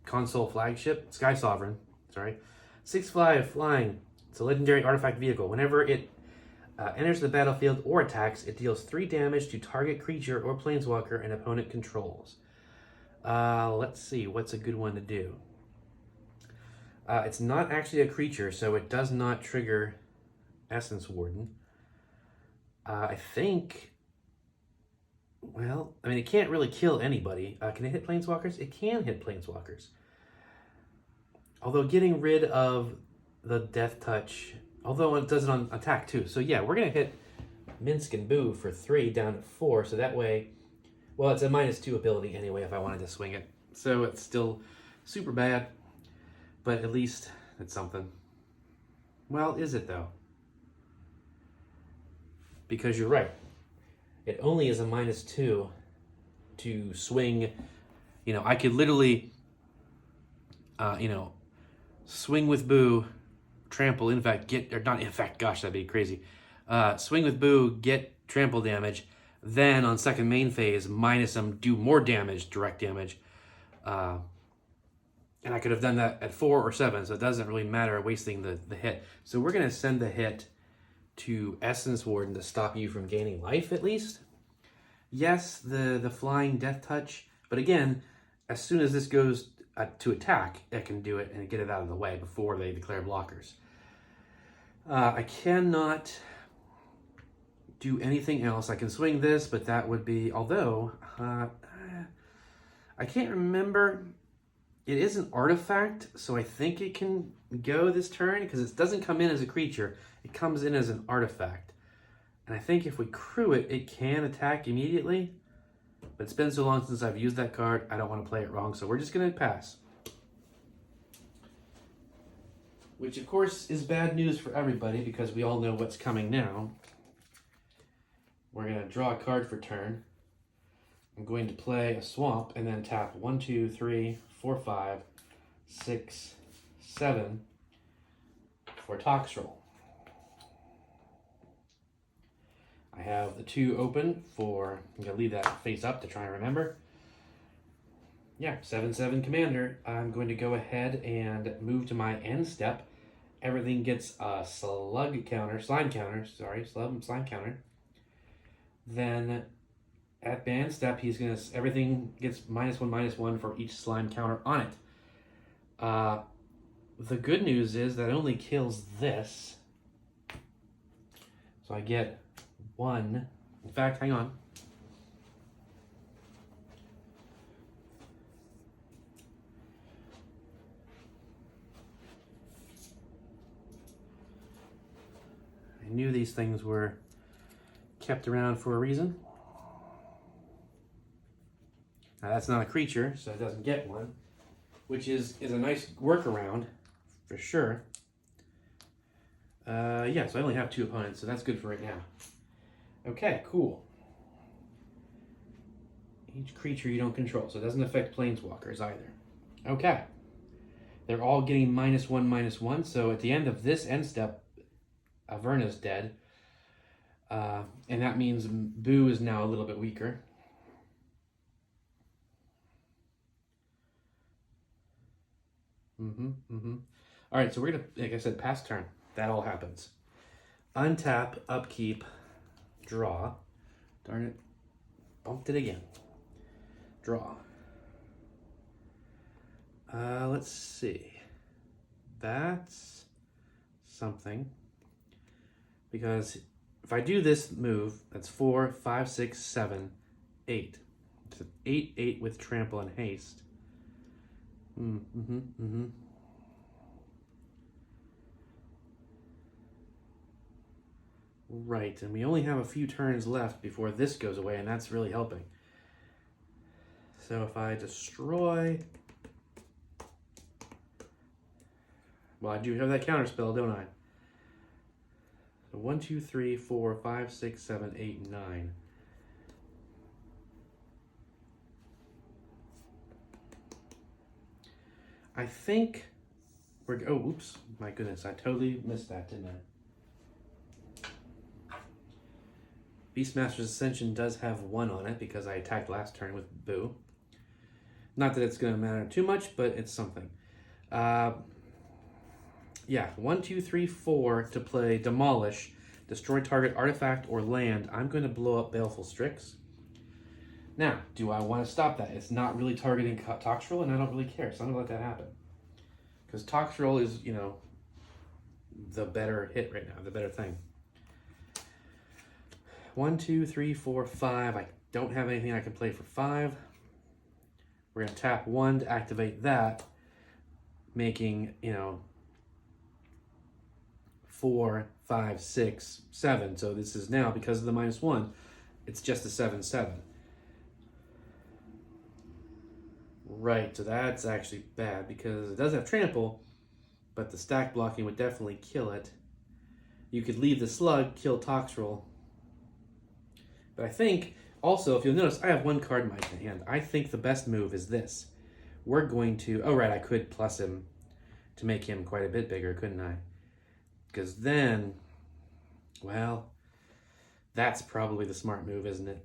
Console Flagship, Sky Sovereign, sorry. 6/5 flying. It's a legendary artifact vehicle. Whenever it enters the battlefield or attacks, it deals 3 damage to target creature or planeswalker an opponent controls. Let's see, what's a good one to do? It's not actually a creature, so it does not trigger Essence Warden. I think, well, I mean, it can't really kill anybody. Can it hit planeswalkers? It can hit planeswalkers. Although getting rid of the Death Touch, although it does it on attack too. So yeah, we're going to hit Minsk and Boo for 3 down to 4. So that way, well, it's a -2 ability anyway if I wanted to swing it. So it's still super bad, but at least it's something. Well, is it though? Because you're right. It only is a -2 to swing. You know, I could literally, swing with Boo, trample, in fact, gosh, that'd be crazy. Swing with Boo, get trample damage, then on second main phase, minus them, do more damage, direct damage. And I could have done that at 4 or 7, so it doesn't really matter wasting the hit. So we're going to send the hit to Essence Warden to stop you from gaining life, at least. Yes, the flying Death Touch, but again, as soon as this goes to attack, it can do it and get it out of the way before they declare blockers. I cannot do anything else. I can swing this, but that would be, although, I can't remember. It is an artifact, so I think it can go this turn, because it doesn't come in as a creature. It comes in as an artifact. And I think if we crew it, it can attack immediately. But it's been so long since I've used that card, I don't want to play it wrong, so we're just going to pass. Which, of course, is bad news for everybody, because we all know what's coming now. We're going to draw a card for turn. I'm going to play a swamp, and then tap 1, 2, 3, 4, 5, 6, 7 for Tokrill. I have the 2 open for, I'm going to leave that face up to try and remember. Yeah, 7/7 Commander. I'm going to go ahead and move to my end step. Everything gets a slime counter. Then at band step, everything gets -1/-1 for each slime counter on it. The good news is that it only kills this. So I get 1. In fact, hang on. I knew these things were kept around for a reason. Now that's not a creature, so it doesn't get 1, which is a nice workaround for sure. Yeah, so I only have 2 opponents, so that's good for right now. Okay, cool. Each creature you don't control, so it doesn't affect planeswalkers either. Okay. They're all getting -1/-1, so at the end of this end step, Averna's dead. And that means Boo is now a little bit weaker. All right, so we're going to, like I said, pass turn. That all happens. Untap, upkeep, draw. Darn it. Bumped it again. Draw. Let's see. That's something. Because if I do this move, that's 4, 5, 6, 7, 8. It's 8/8 with trample and haste. Right, and we only have a few turns left before this goes away, and that's really helping. So if I destroy... Well, I do have that counter spell, don't I? So 1, 2, 3, 4, 5, 6, 7, 8, 9. I think we're... Oh, oops. My goodness, I totally missed that, didn't I? Beastmaster's Ascension does have 1 on it because I attacked last turn with Boo. Not that it's going to matter too much, but it's something. Yeah, 1, 2, 3, 4 to play Demolish. Destroy target artifact or land. I'm going to blow up Baleful Strix. Now, do I want to stop that? It's not really targeting Tokrill, and I don't really care, so I'm going to let that happen. Because Tokrill is, you know, the better hit right now, the better thing. 1, 2, 3, 4, 5. I don't have anything I can play for 5. We're going to tap 1 to activate that, making, you know, 4, 5, 6, 7. So this is now, because of the -1, it's just a 7/7. Right, so that's actually bad because it does have trample, but the stack blocking would definitely kill it. You could leave the slug, kill Tokrill. But I think, also, if you'll notice, I have 1 card in my hand. I think the best move is this. We're going to... Oh, right, I could plus him to make him quite a bit bigger, couldn't I? Because then, well, that's probably the smart move, isn't it?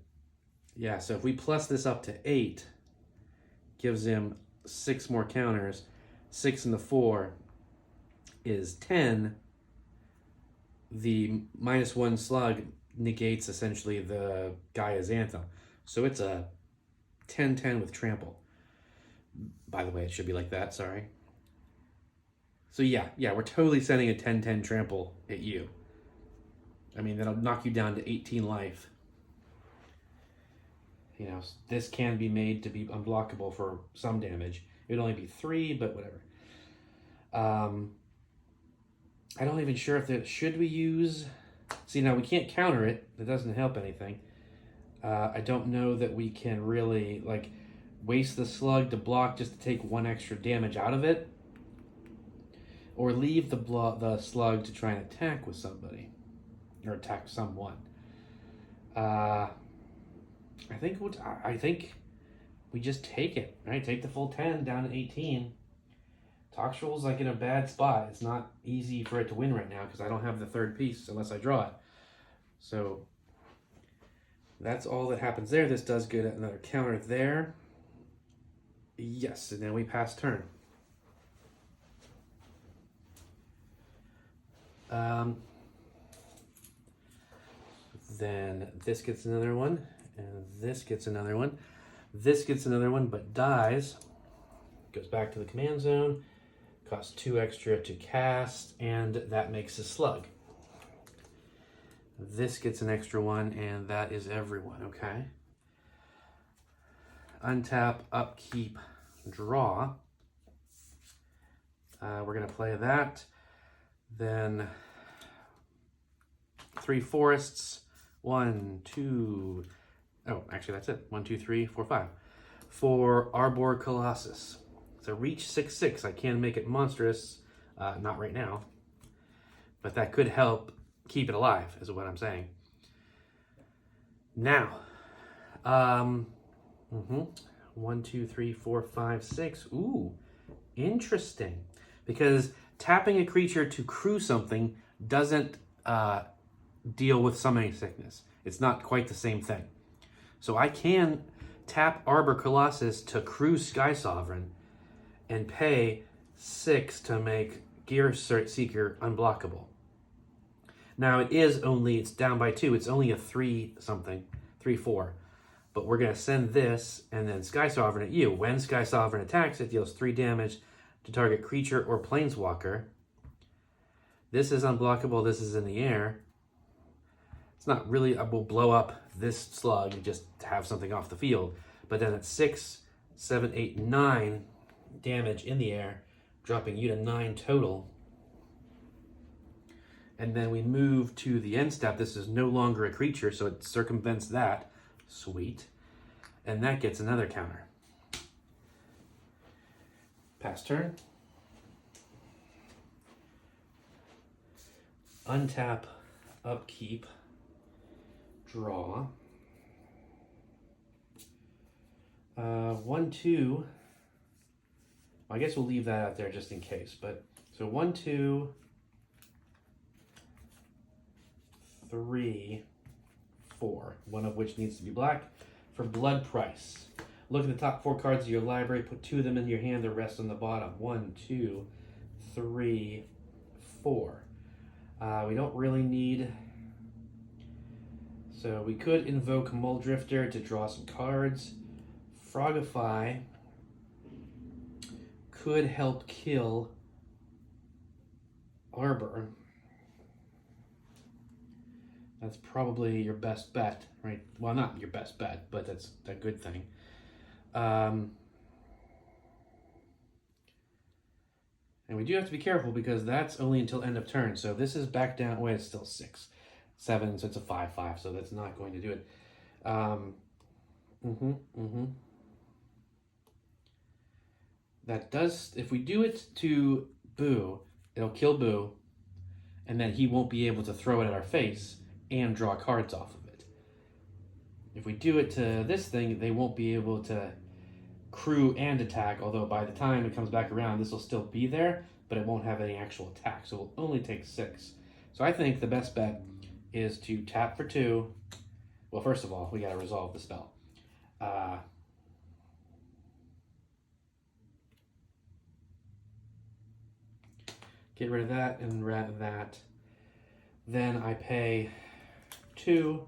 Yeah, so if we plus this up to 8, gives him 6 more counters. 6 and the 4 is 10. The -1 slug negates essentially the Gaia's Anthem. So it's a 10/10 with trample. By the way, it should be like that, sorry. So yeah, we're totally sending a 10/10 trample at you. I mean, that'll knock you down to 18 life. You know, this can be made to be unblockable for some damage. It'd only be 3, but whatever. I don't even sure if that should we use... See, now we can't counter it. That doesn't help anything. I don't know that we can really, like, waste the slug to block just to take 1 extra damage out of it. Or leave the slug to try and attack with somebody. Or attack someone. I think we just take it, right? Take the full 10 down to 18. Tokrill's like in a bad spot. It's not easy for it to win right now because I don't have the 3rd piece unless I draw it. So that's all that happens there. This does get another counter there. Yes, and then we pass turn. Then this gets another one, and this gets another one. This gets another one, but dies. Goes back to the command zone. Costs 2 extra to cast, and that makes a slug. This gets an extra 1, and that is everyone, okay? Untap, upkeep, draw. We're going to play that. Then 3 forests. 1, 2... Oh, actually, that's it. 1, 2, 3, 4, 5. For Arbor Colossus. So reach 6/6. I can make it monstrous. Not right now. But that could help keep it alive, is what I'm saying. Now, 1, 2, 3, 4, 5, 6. Ooh, interesting. Because tapping a creature to crew something doesn't deal with summoning sickness. It's not quite the same thing. So I can tap Arbor Colossus to crew Sky Sovereign and pay 6 to make Gearseeker unblockable. Now it's down by 2. It's only a 3-4. But we're going to send this and then Sky Sovereign at you. When Sky Sovereign attacks, it deals 3 damage to target creature or planeswalker. This is unblockable. This is in the air. It's not really, we'll blow up this slug and just have something off the field. But then it's 6, 7, 8, 9 damage in the air, dropping you to 9 total. And then we move to the end step. This is no longer a creature, so it circumvents that. Sweet. And that gets another counter. Pass turn. Untap, upkeep, draw. 1, 2. I guess we'll leave that out there just in case. But so 1, 2, 3, 4. One of which needs to be black for blood price. Look at the top 4 cards of your library. Put 2 of them in your hand. The rest on the bottom. 1, 2, 3, 4. We don't really need. So we could invoke Muldrifter to draw some cards. Frogify could help kill Arbor. That's probably your best bet, right? Well, not your best bet, but that's a good thing. And we do have to be careful because that's only until end of turn. So this is back down. Wait, it's still 6, 7, so it's a 5/5. So that's not going to do it. That does. If we do it to Boo, it'll kill Boo, and then he won't be able to throw it at our face and draw cards off of it. If we do it to this thing, they won't be able to crew and attack, although by the time it comes back around, this will still be there, but it won't have any actual attack, so it will only take 6. So I think the best bet is to tap for 2. Well, first of all, we got to resolve the spell. Get rid of that and rat that. Then I pay 2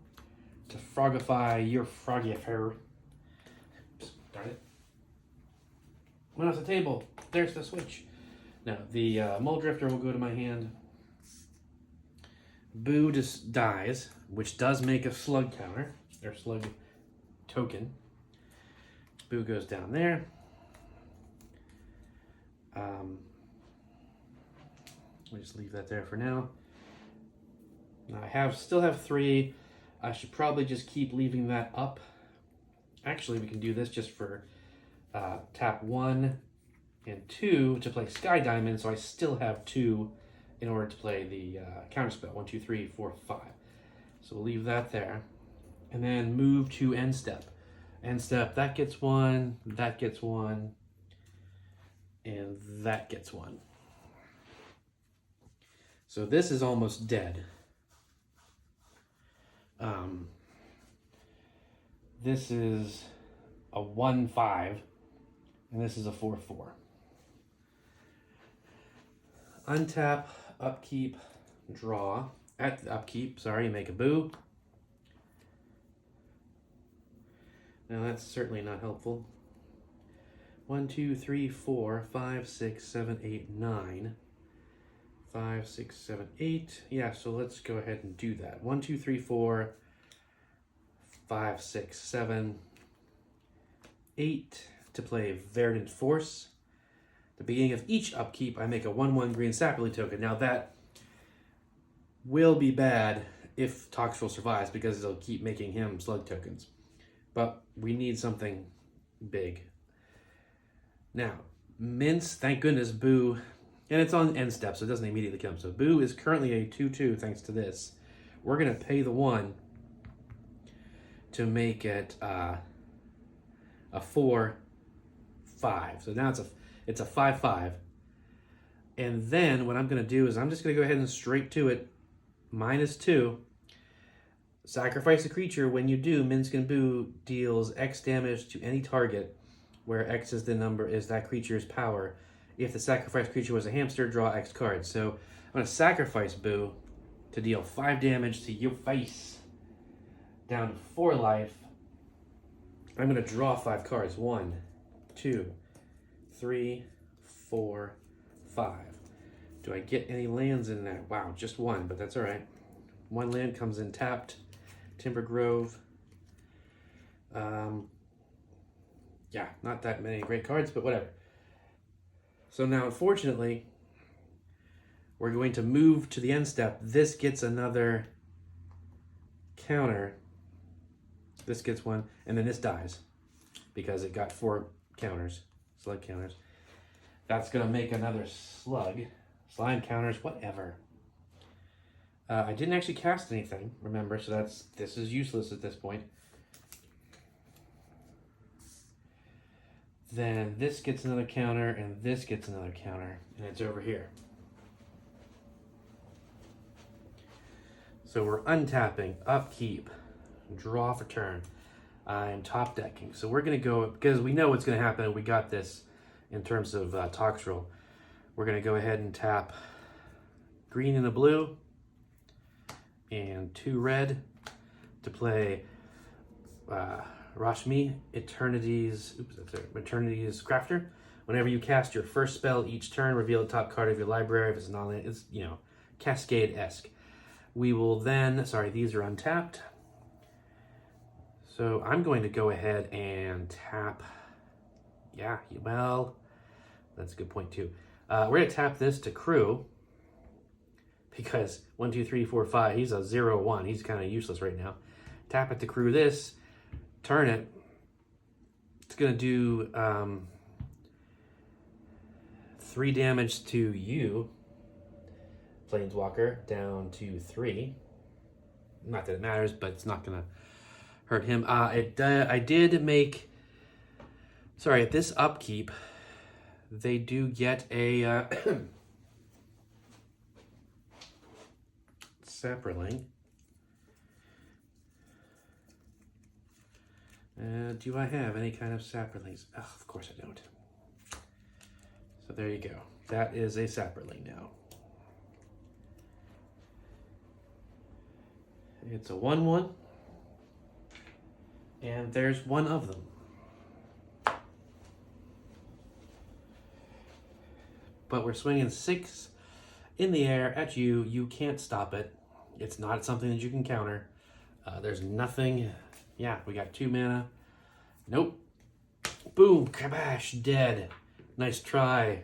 to frogify your Frogify. Darn it. Went off the table. There's the switch. Now, the Muldrifter will go to my hand. Boo just dies, which does make a slug counter, or slug token. Boo goes down there. We'll just leave that there for now. Now I still have 3. I should probably just keep leaving that up. Actually, we can do this just for tap 1 and 2 to play Sky Diamond, so I still have 2 in order to play the counterspell. 1, 2, 3, 4, 5. So we'll leave that there. And then move to end step. End step, that gets 1, that gets 1, and that gets 1. So this is almost dead. This is a 1/5, and this is a 4/4. Untap, upkeep, draw. At the upkeep, sorry, make a Boo. Now that's certainly not helpful. 1, 2, 3, 4, 5, 6, 7, 8, 9. 5, 6, 7, 8. Yeah, so let's go ahead and do that. 1, 2, 3, 4, 5, 6, 7, 8 to play Verdant Force. At the beginning of each upkeep, I make a 1/1 green Sapperly token. Now that will be bad if Tokrill survives because it'll keep making him slug tokens. But we need something big. Now, Mince, thank goodness, Boo. And it's on end step, so it doesn't immediately kill him. So Boo is currently a 2/2 thanks to this. We're going to pay the 1 to make it a 4, 5. So now it's a 5, 5. And then what I'm going to do is I'm just going to go ahead and straight to it. -2. Sacrifice a creature. When you do, Minskin Boo deals X damage to any target, where X is the number is that creature's power. If the sacrificed creature was a hamster, draw X cards. So I'm going to sacrifice Boo to deal 5 damage to your face. Down to 4 life. I'm going to draw 5 cards. 1, 2, 3, 4, 5. Do I get any lands in that? Wow, just 1, but that's all right. 1 land comes in tapped. Timber Grove. Yeah, not that many great cards, but whatever. So now, unfortunately, we're going to move to the end step. This gets another counter. This gets 1, and then this dies because it got 4 counters, slug counters. That's going to make another slug. Slime counters, whatever. I didn't actually cast anything, remember, so this is useless at this point. Then this gets another counter, and this gets another counter, and it's over here. So we're untapping, upkeep, draw for turn. I'm top decking. So we're going to go, because we know what's going to happen, we got this in terms of Tokrill. We're going to go ahead and tap green and a blue, and 2 red to play Rashmi, Eternity's Crafter. Whenever you cast your first spell each turn, reveal the top card of your library. If it's non-land, it's, Cascade-esque. We will then, these are untapped. So I'm going to go ahead and tap, that's a good point too. We're going to tap this to crew, because 1, 2, 3, 4, 5, he's a 0, 1. He's kind of useless right now. Tap it to crew this, turn it. It's going to do 3 damage to you, Planeswalker, down to 3. Not that it matters, but it's not going to hurt him. I did make... at this upkeep, they do get a... Sapperling. Do I have any kind of Sapperlings? Oh, of course I don't. So there you go. That is a Sapperling now. It's a 1/1. And there's 1 of them. But we're swinging 6 in the air at you. You can't stop it. It's not something that you can counter. There's nothing. Yeah, we got 2 mana. Nope. Boom, kabash, dead. Nice try,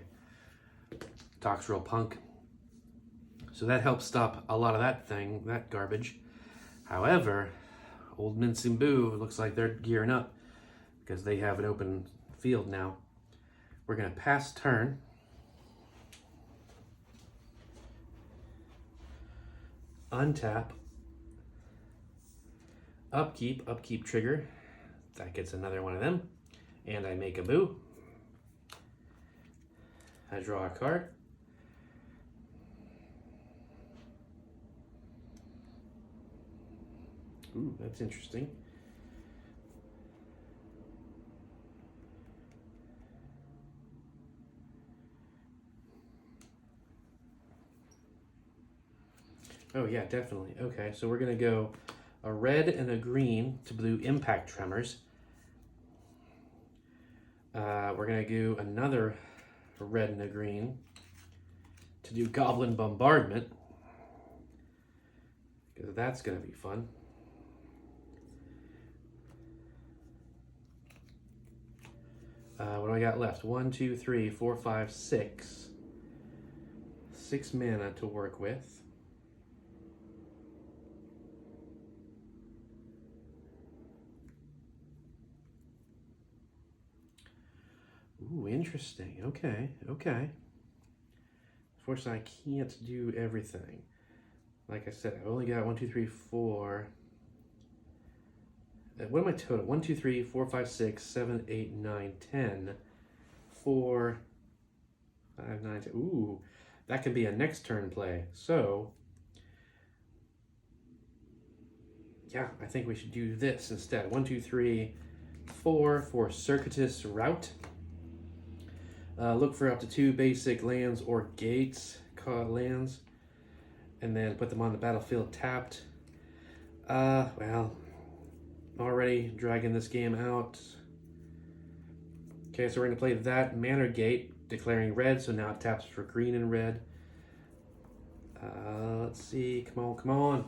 Tokrill punk. So that helps stop a lot of that garbage. However, old Minskin Boo looks like they're gearing up because they have an open field now. We're going to pass turn. Untap. Upkeep trigger. That gets another one of them. And I make a Boo. I draw a card. Ooh, that's interesting. Oh yeah, definitely. Okay, so we're gonna go a red and a green to blue impact tremors. We're gonna do another red and a green to do goblin bombardment, because that's gonna be fun. What do I got left? 1, 2, 3, 4, 5, 6. 6 mana to work with. Ooh, interesting. Okay. Unfortunately, I can't do everything. Like I said, I've only got 1, 2, 3, 4. What am I total? 1, 2, 3, 4, 5, 6, 7, 8, 9, 10. 4, 5, 9, 10. Ooh, that could be a next turn play. So, yeah, I think we should do this instead. 1, 2, 3, 4 for circuitous route. Look for up to 2 basic lands or gates lands, and then put them on the battlefield tapped. Well, already dragging this game out. Okay, so we're going to play that Manor Gate, declaring red, so now it taps for green and red. Let's see, come on, come on.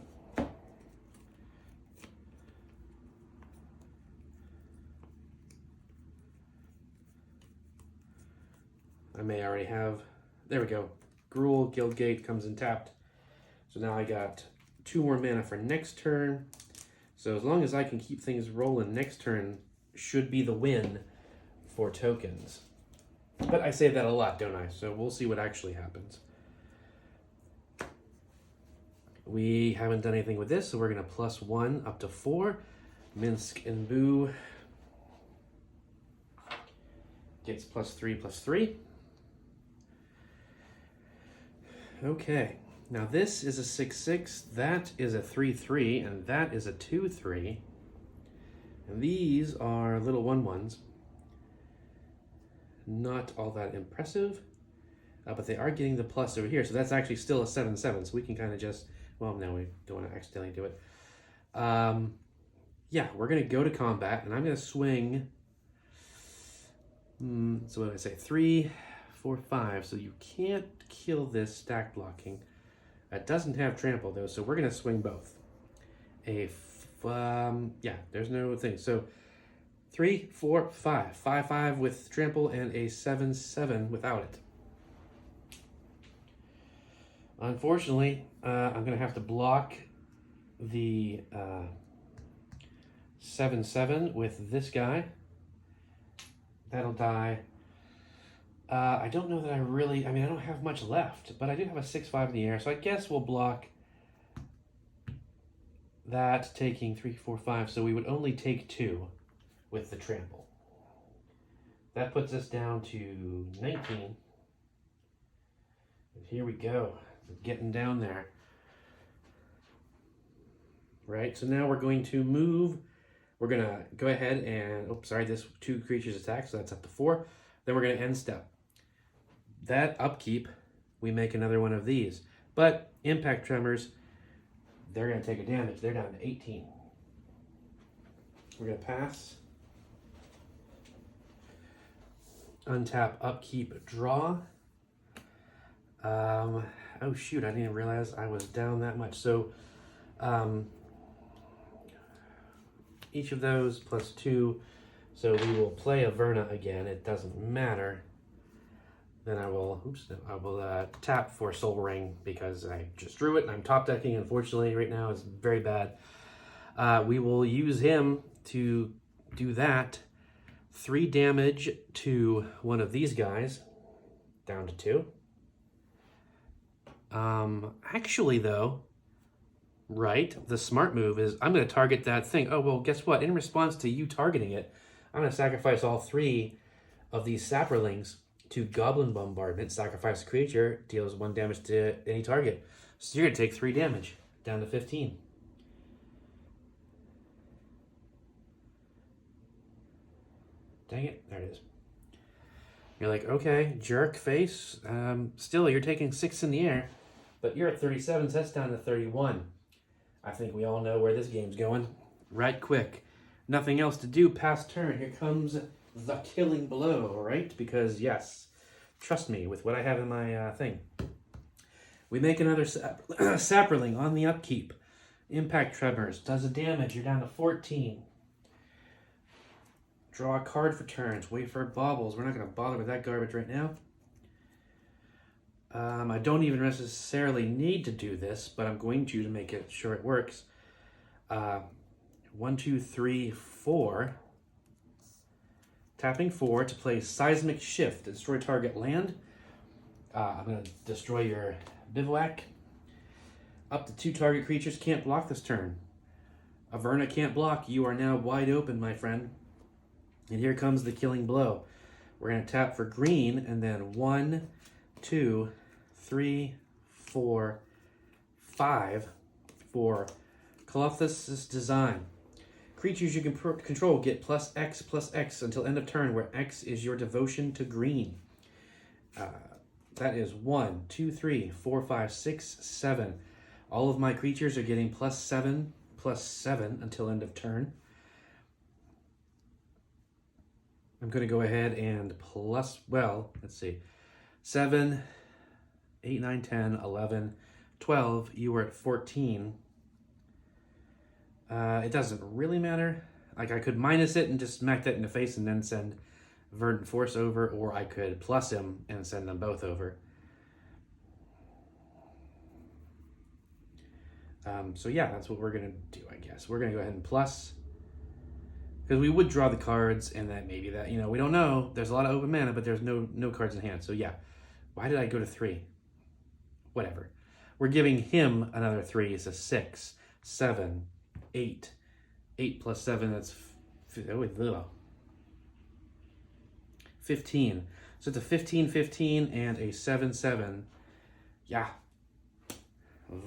I may already have, there we go. Gruul, Guild Gate comes in tapped. So now I got 2 more mana for next turn. So as long as I can keep things rolling, next turn should be the win for tokens. But I say that a lot, don't I? So we'll see what actually happens. We haven't done anything with this, so we're going to +1 up to 4. Minsk and Boo gets +3/+3. Okay, now this is a 6/6, that is a 3/3, and that is a 2/3. And these are little 1/1s. Not all that impressive, but they are getting the plus over here, so that's actually still a 7/7, so we can kind of just, well, no, we don't want to accidentally do it. Yeah, we're going to go to combat, and I'm going to swing, so what did I say, 3, 4, 5, so you can't kill this stack blocking. It doesn't have trample, though, so we're going to swing both. Yeah, there's no thing, so 3, 4, 5. 5/5 with trample and a 7/7 without it. Unfortunately, I'm going to have to block the 7/7 with this guy. That'll die. I don't know that I don't have much left, but I do have a 6/5 in the air, so I guess we'll block that, taking 3, 4, 5, so we would only take 2 with the trample. That puts us down to 19. And here we go. We're getting down there. Right, so now we're going to move. We're going to go ahead and, this 2 creatures attack, so that's up to 4. Then we're going to end step. That upkeep, we make another one of these. But impact tremors, they're going to take a damage. They're down to 18. We're going to pass. Untap, upkeep, draw. Oh shoot, I didn't realize I was down that much. So each of those +2. So we will play Averna again. It doesn't matter. Then I will tap for Soul Ring because I just drew it and I'm top decking. Unfortunately, right now it's very bad. We will use him to do that. 3 damage to one of these guys, down to 2. Actually though, right, the smart move is I'm going to target that thing. Oh, well, guess what? In response to you targeting it, I'm going to sacrifice all 3 of these sapperlings to Goblin Bombardment. Sacrifice a creature, deals 1 damage to any target. So you're going to take 3 damage, down to 15. Dang it, there it is. You're like, okay, jerk face. Still, you're taking 6 in the air, but you're at 37, so that's down to 31. I think we all know where this game's going. Right quick. Nothing else to do past turn. Here comes the killing blow, right? Because, yes, trust me, with what I have in my thing. We make another sapperling on the upkeep. Impact tremors, does a damage. You're down to 14. Draw a card for turns. Wait for baubles. We're not going to bother with that garbage right now. I don't even necessarily need to do this, but I'm going to make it sure it works. 1, 2, 3, 4. Tapping 4 to play Seismic Shift. Destroy target land. I'm going to destroy your bivouac. Up to 2 target creatures can't block this turn. Averna can't block. You are now wide open, my friend. And here comes the killing blow. We're going to tap for green, and then 1, 2, 3, 4, 5 for Colossus Design. Creatures you can control get +X until end of turn, where X is your devotion to green. That is 1, 2, 3, 4, 5, 6, 7. All of my creatures are getting +7 until end of turn. I'm going to go ahead and let's see. 7, 8, 9, 10, 11, 12. You were at 14. It doesn't really matter. Like, I could minus it and just smack that in the face and then send Verdant Force over, or I could plus him and send them both over. So yeah, that's what we're going to do, I guess. We're going to go ahead and plus, because we would draw the cards, and then maybe that, we don't know. There's a lot of open mana, but there's no cards in hand. So yeah, why did I go to 3? Whatever. We're giving him another 3, so 6, 7, 8. 8 plus 7, that's 15. So it's a 15, and a 7. Yeah.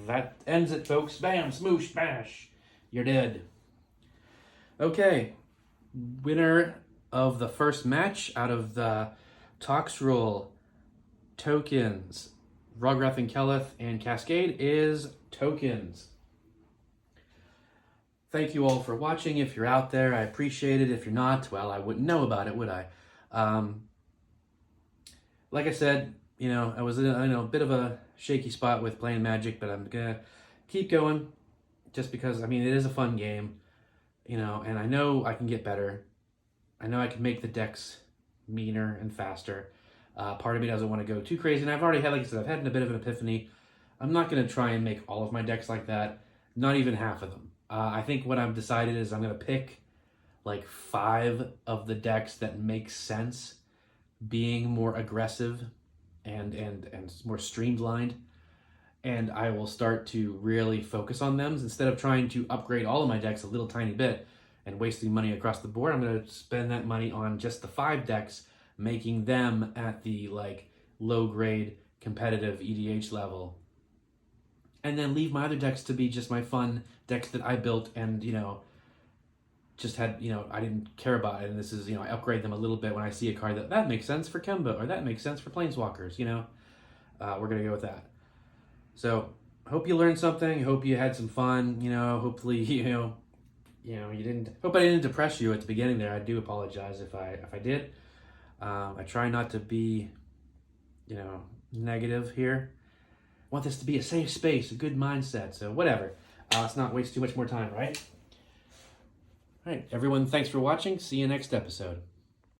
That ends it, folks. Bam, smoosh, bash. You're dead. Okay. Winner of the first match out of the Tokrill tokens, Rograk and Keleth and Cascade, is Tokens. Thank you all for watching. If you're out there, I appreciate it. If you're not, well, I wouldn't know about it, would I? Like I said, I was in a bit of a shaky spot with playing Magic, but I'm gonna keep going just because, it is a fun game, and I know I can get better. I know I can make the decks meaner and faster. Part of me doesn't want to go too crazy, and I've already had, like I said, I've had a bit of an epiphany. I'm not going to try and make all of my decks like that, not even half of them. I think what I've decided is I'm going to pick like 5 of the decks that make sense being more aggressive and more streamlined, and I will start to really focus on them instead of trying to upgrade all of my decks a little tiny bit and wasting money across the board. I'm going to spend that money on just the 5 decks, making them at the low grade competitive EDH level, and then leave my other decks to be just my fun decks that I built and just had, I didn't care about it, and this is, I upgrade them a little bit when I see a card that makes sense for Kemba, or that makes sense for Planeswalkers, we're going to go with that. So, hope you learned something, hope you had some fun, hopefully, you didn't, hope I didn't depress you at the beginning there. I do apologize if I did. I try not to be, negative here. I want this to be a safe space, a good mindset, so whatever. Let's not waste too much more time, right? All right, everyone, thanks for watching. See you next episode.